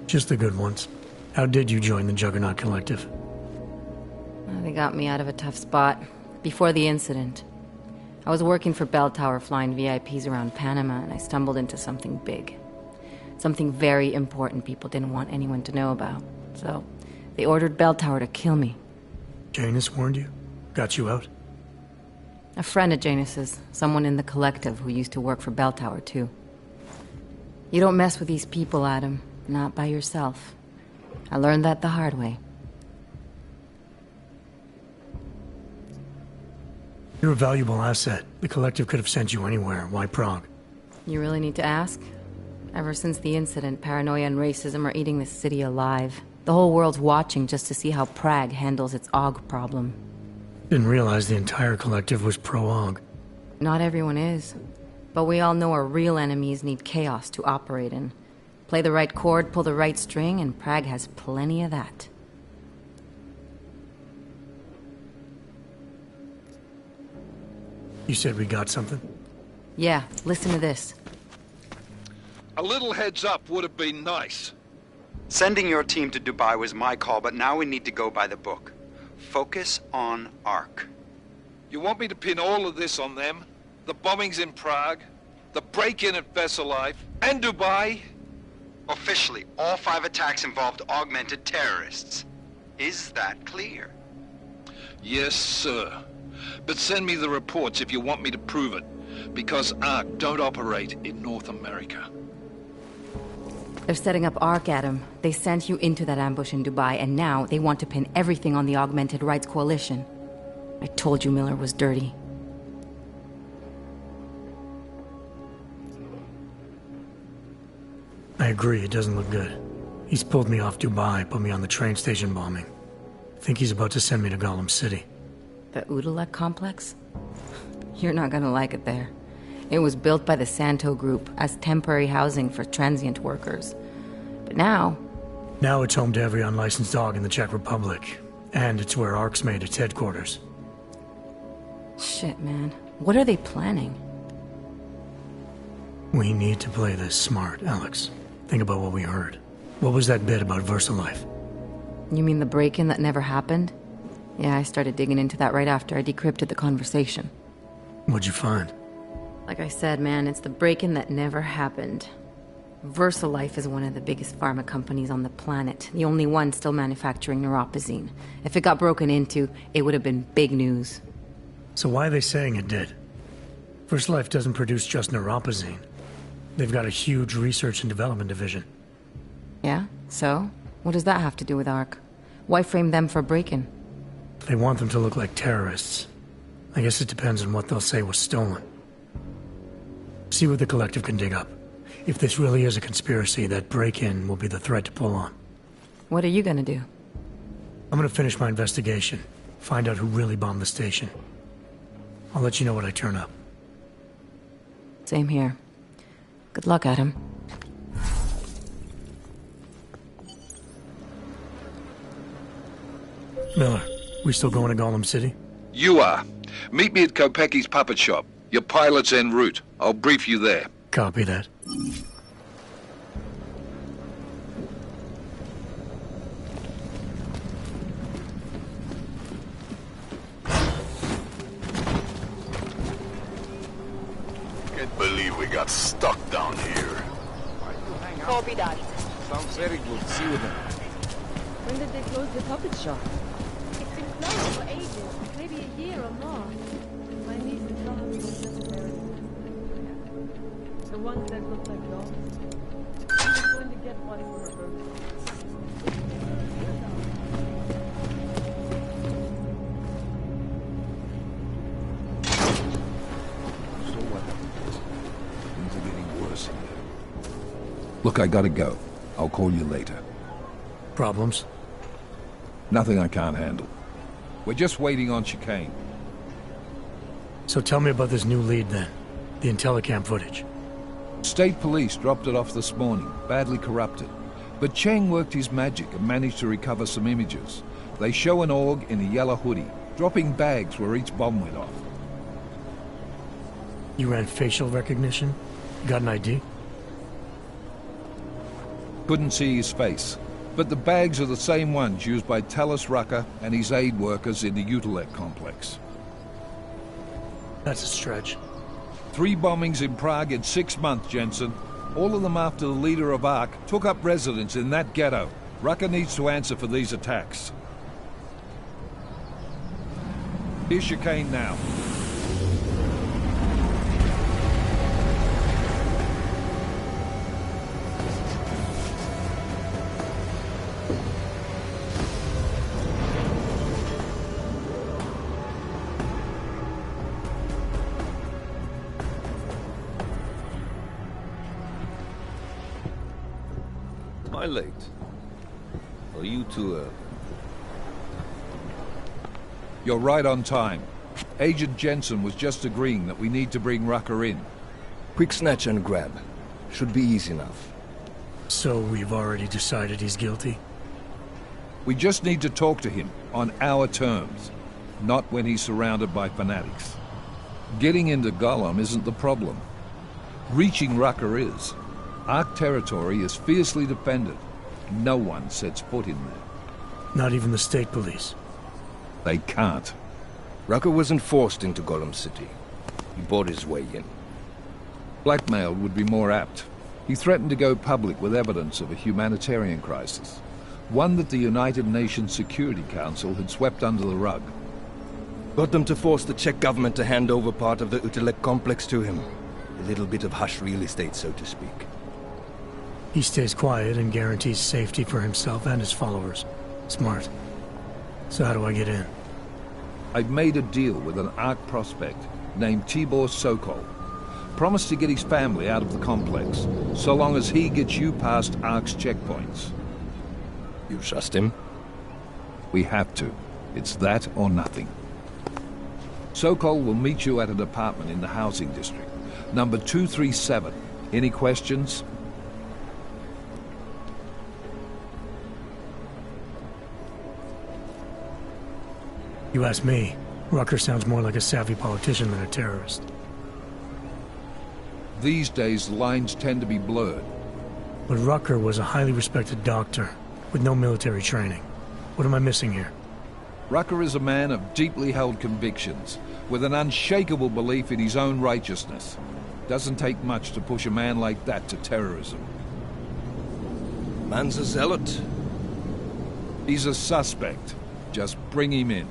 Just the good ones. How did you join the Juggernaut Collective? They got me out of a tough spot. Before the incident. I was working for Bell Tower flying VIPs around Panama, and I stumbled into something big. Something very important people didn't want anyone to know about. So, they ordered Bell Tower to kill me. Janus warned you? Got you out? A friend of Janus's, someone in the collective who used to work for Bell Tower, too. You don't mess with these people, Adam. Not by yourself. I learned that the hard way. You're a valuable asset. The collective could have sent you anywhere. Why Prague? You really need to ask? Ever since the incident, paranoia and racism are eating this city alive. The whole world's watching just to see how Prague handles its AUG problem. Didn't realize the entire collective was pro-AUG. Not everyone is. But we all know our real enemies need chaos to operate in. Play the right chord, pull the right string, and Prague has plenty of that. You said we got something? Yeah, listen to this. A little heads up would have been nice. Sending your team to Dubai was my call, but now we need to go by the book. Focus on ARC. You want me to pin all of this on them? The bombings in Prague, the break-in at Veselaiv, and Dubai? Officially, all 5 attacks involved augmented terrorists. Is that clear? Yes, sir. But send me the reports if you want me to prove it, because ARC don't operate in North America. They're setting up ARC, Adam. They sent you into that ambush in Dubai, and now they want to pin everything on the Augmented Rights Coalition. I told you Miller was dirty. I agree, it doesn't look good. He's pulled me off Dubai, put me on the train station bombing. I think he's about to send me to Gollum City. The Udalek complex? You're not gonna like it there. It was built by the Santo Group as temporary housing for transient workers. But now... Now it's home to every unlicensed dog in the Czech Republic. And it's where ARC's made its headquarters. Shit, man. What are they planning? We need to play this smart, Alex. Think about what we heard. What was that bit about Veselaiv? You mean the break-in that never happened? Yeah, I started digging into that right after I decrypted the conversation. What'd you find? Like I said, man, it's the break-in that never happened. VersaLife is one of the biggest pharma companies on the planet, the only one still manufacturing neuropozyne. If it got broken into, it would have been big news. So why are they saying it did? VersaLife doesn't produce just neuropozyne. They've got a huge research and development division. Yeah? So? What does that have to do with ARC? Why frame them for break-in? They want them to look like terrorists. I guess it depends on what they'll say was stolen. See what the Collective can dig up. If this really is a conspiracy, that break-in will be the thread to pull on. What are you gonna do? I'm gonna finish my investigation. Find out who really bombed the station. I'll let you know when I turn up. Same here. Good luck, Adam. Miller, we still going to Golem City? You are. Meet me at Kopecki's puppet shop. Your pilot's en route. I'll brief you there. Copy that. Can't believe we got stuck down here. Copy that. Sounds very good. See you then. When did they close the puppet shop? It's been closed for ages, maybe a year or more. My niece and daughter were just there. The ones that look like dogs. I'm just going to get one for her. So what? Things are getting worse here. Look, I gotta go. I'll call you later. Problems? Nothing I can't handle. We're just waiting on chicane. So tell me about this new lead then. The Intellicam footage. State police dropped it off this morning, badly corrupted. But Cheng worked his magic and managed to recover some images. They show an org in a yellow hoodie, dropping bags where each bomb went off. You ran facial recognition? Got an ID? Couldn't see his face. But the bags are the same ones used by Talos Rucker and his aid workers in the Utilec complex. That's a stretch. 3 bombings in Prague in 6 months, Jensen. All of them after the leader of ARC took up residence in that ghetto. Rucker needs to answer for these attacks. Here's chicane now. Am I late? Are you two, You're right on time. Agent Jensen was just agreeing that we need to bring Rucker in. Quick snatch and grab. Should be easy enough. So we've already decided he's guilty? We just need to talk to him on our terms, not when he's surrounded by fanatics. Getting into Golem isn't the problem. Reaching Rucker is. ARC territory is fiercely defended. No one sets foot in there. Not even the state police? They can't. Rucker wasn't forced into Golem City. He bought his way in. Blackmailed would be more apt. He threatened to go public with evidence of a humanitarian crisis. One that the United Nations Security Council had swept under the rug. Got them to force the Czech government to hand over part of the Utilec complex to him. A little bit of hush real estate, so to speak. He stays quiet and guarantees safety for himself and his followers. Smart. So how do I get in? I've made a deal with an ARC prospect named Tibor Sokol. Promised to get his family out of the complex, so long as he gets you past ARC's checkpoints. You trust him? We have to. It's that or nothing. Sokol will meet you at an apartment in the housing district. Number 237. Any questions? You ask me, Rucker sounds more like a savvy politician than a terrorist. These days, lines tend to be blurred. But Rucker was a highly respected doctor, with no military training. What am I missing here? Rucker is a man of deeply held convictions, with an unshakable belief in his own righteousness. Doesn't take much to push a man like that to terrorism. Man's a zealot. He's a suspect. Just bring him in.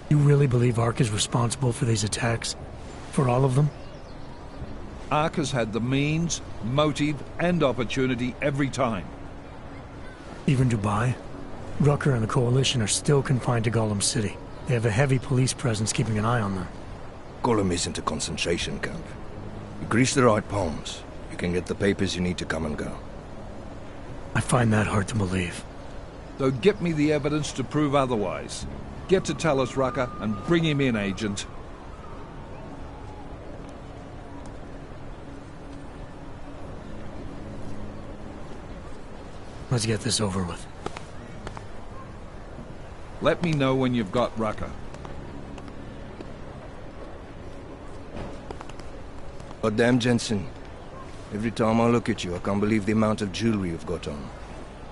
You really believe Ark is responsible for these attacks? For all of them? Ark has had the means, motive, and opportunity every time. Even Dubai? Rucker and the Coalition are still confined to Golem City. They have a heavy police presence keeping an eye on them. Golem isn't a concentration camp. You grease the right palms, you can get the papers you need to come and go. I find that hard to believe. So get me the evidence to prove otherwise. Get to tell us, Rucker, and bring him in, Agent. Let's get this over with. Let me know when you've got Rucker. Goddamn, Jensen. Every time I look at you, I can't believe the amount of jewelry you've got on.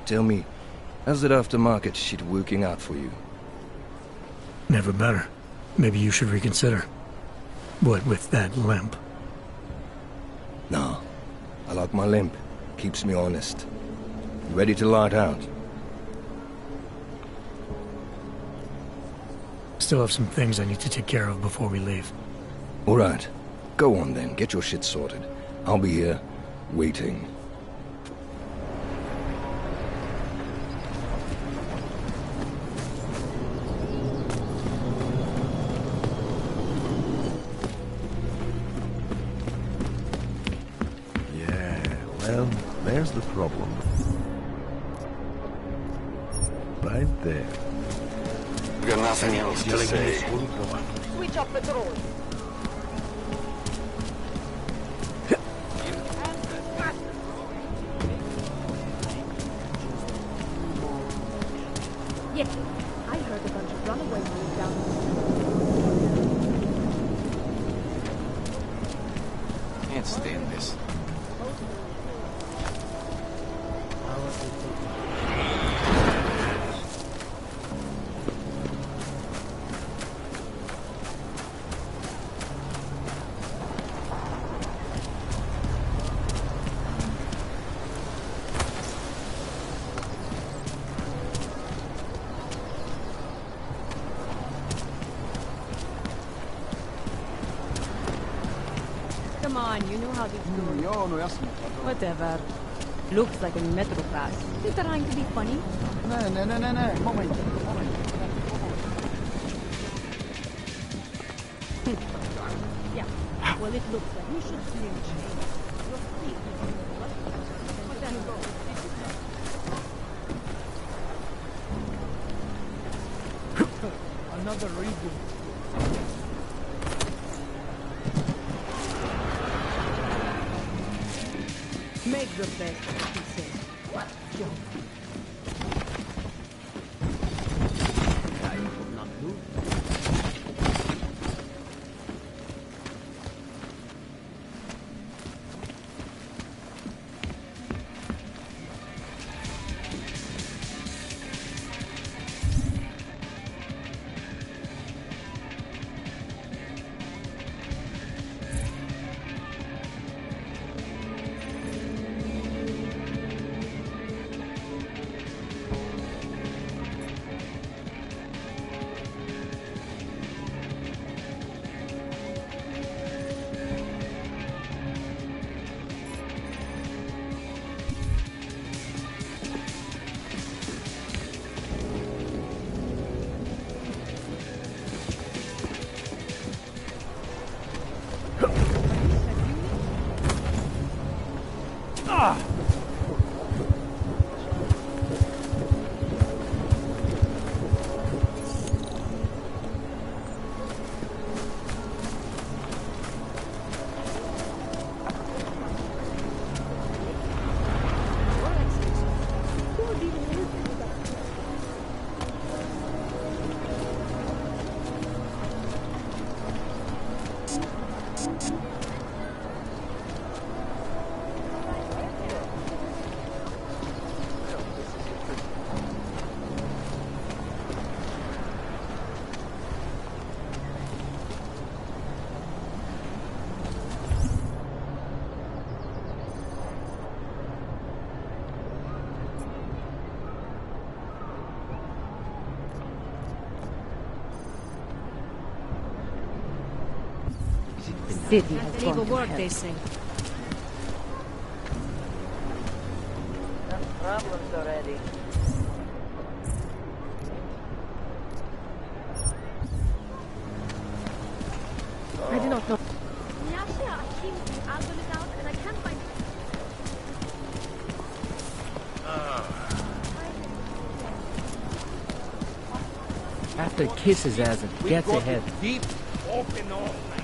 Tell me, how's that aftermarket shit working out for you? Never better. Maybe you should reconsider. What with that limp? Nah. I like my limp. Keeps me honest. You ready to light out? Still have some things I need to take care of before we leave. All right. Go on then. Get your shit sorted. I'll be here, waiting. Well, there's the problem. Right there. We got nothing else to say. Switch off patrol. Yeah, I heard a bunch of runaways moved down. Can't stand this. Come on, you know how these go. Whatever. Looks like a metro pass. You trying to be funny? Moment. Yeah. Well, it looks like you should slim change. Another reason. Make the best of what he says. What? Joke. I could not do. city has gone to work, hell. they say. Enough problems already. I do not know. After kiss his ass and gets ahead. Deep open all night.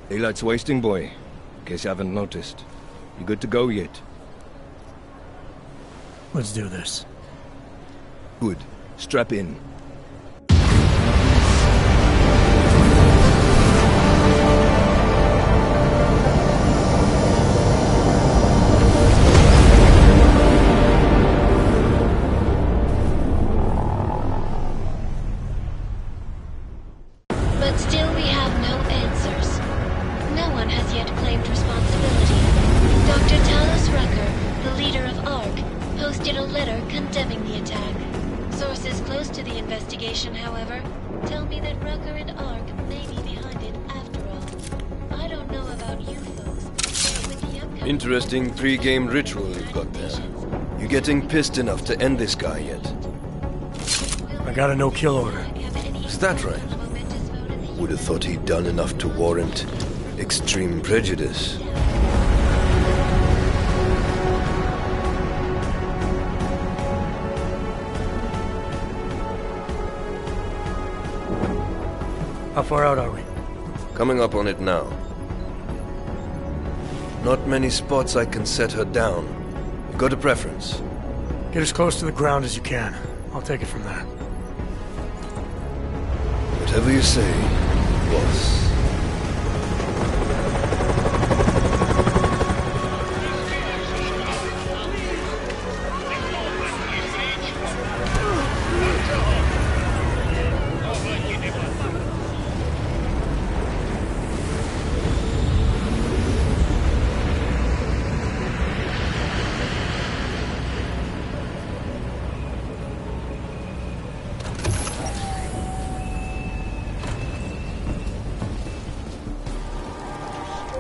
Daylight's wasting, boy. In case you haven't noticed. You good to go yet? Let's do this. Good. Strap in. But still we have no answers. No one has yet claimed responsibility. Dr. Talos Rucker, the leader of ARC, posted a letter condemning the attack. Sources close to the investigation, however, tell me that Rucker and ARC may be behind it after all. I don't know about you folks, but with the upcoming... Interesting pre-game ritual you've got there. You getting pissed enough to end this guy yet? I got a no-kill order. Is that right? Would have thought he'd done enough to warrant extreme prejudice. How far out are we? Coming up on it now. Not many spots I can set her down. You got a preference? Get as close to the ground as you can. I'll take it from there. Whatever you say, boss.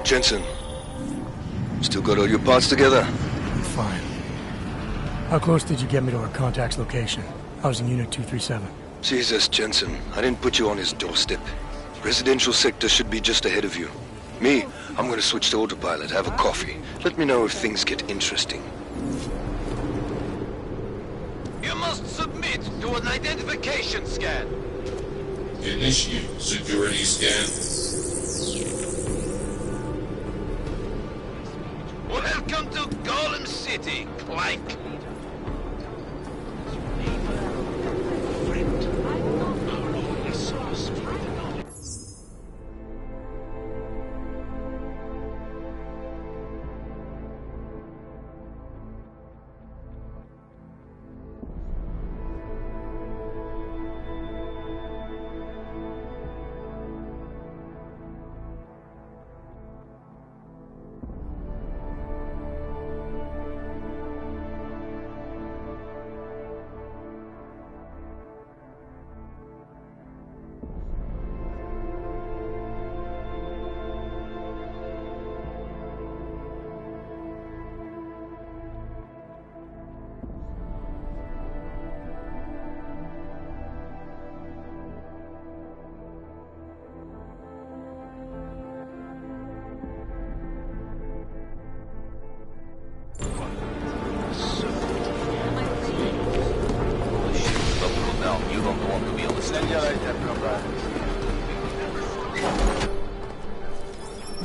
Jensen, still got all your parts together? Fine. How close did you get me to our contact's location? I was in Unit 237. Jesus, Jensen, I didn't put you on his doorstep. Residential sector should be just ahead of you. Me, I'm gonna switch to autopilot, have a coffee. Let me know if things get interesting. You must submit to an identification scan. Initiate security scan. Welcome to Golem City, Clank.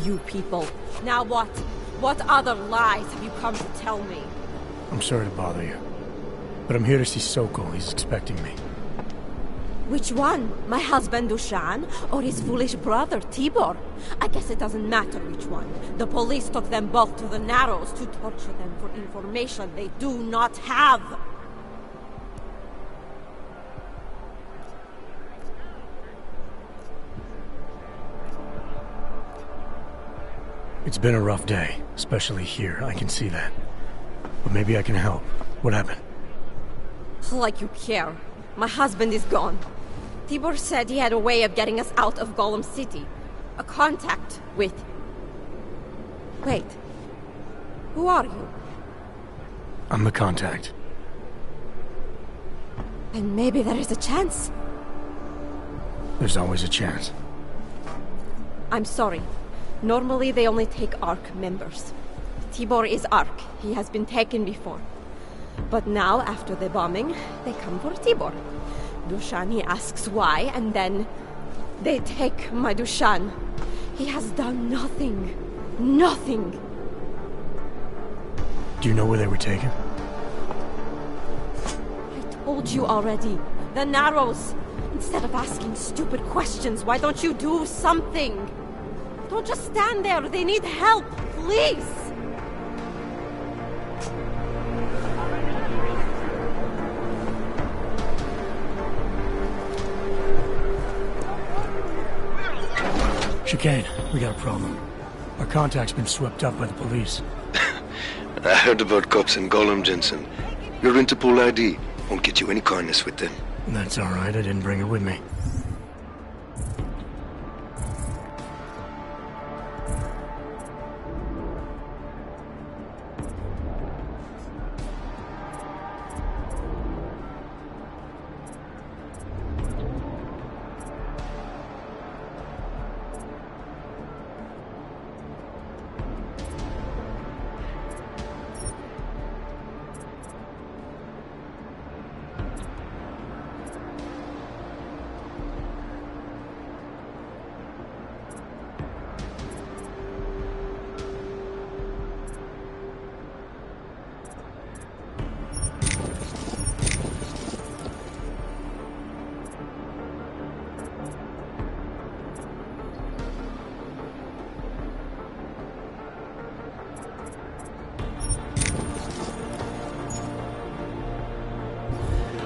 You people. Now what? What other lies have you come to tell me? I'm sorry to bother you, but I'm here to see Sokol. He's expecting me. Which one? My husband Dushan or his foolish brother Tibor? I guess it doesn't matter which one. The police took them both to the Narrows to torture them for information they do not have. It's been a rough day, especially here, I can see that. But maybe I can help. What happened? Like you care. My husband is gone. Tibor said he had a way of getting us out of Golem City. A contact with... Wait. Who are you? I'm the contact. And maybe there is a chance. There's always a chance. I'm sorry. Normally they only take ARC members. Tibor is ARC. He has been taken before. But now, after the bombing, they come for Tibor. Dushani asks why, and then they take my Dushan. He has done nothing. Nothing. Do you know where they were taken? I told you already. The Narrows. Instead of asking stupid questions, why don't you do something? Don't just stand there. They need help. Please. Chicane, we got a problem. Our contact's been swept up by the police. I heard about cops in Golem, Jensen. Your Interpol ID won't get you any kindness with them. That's all right. I didn't bring it with me.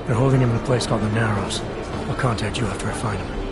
They're holding him in a place called the Narrows. I'll contact you after I find him.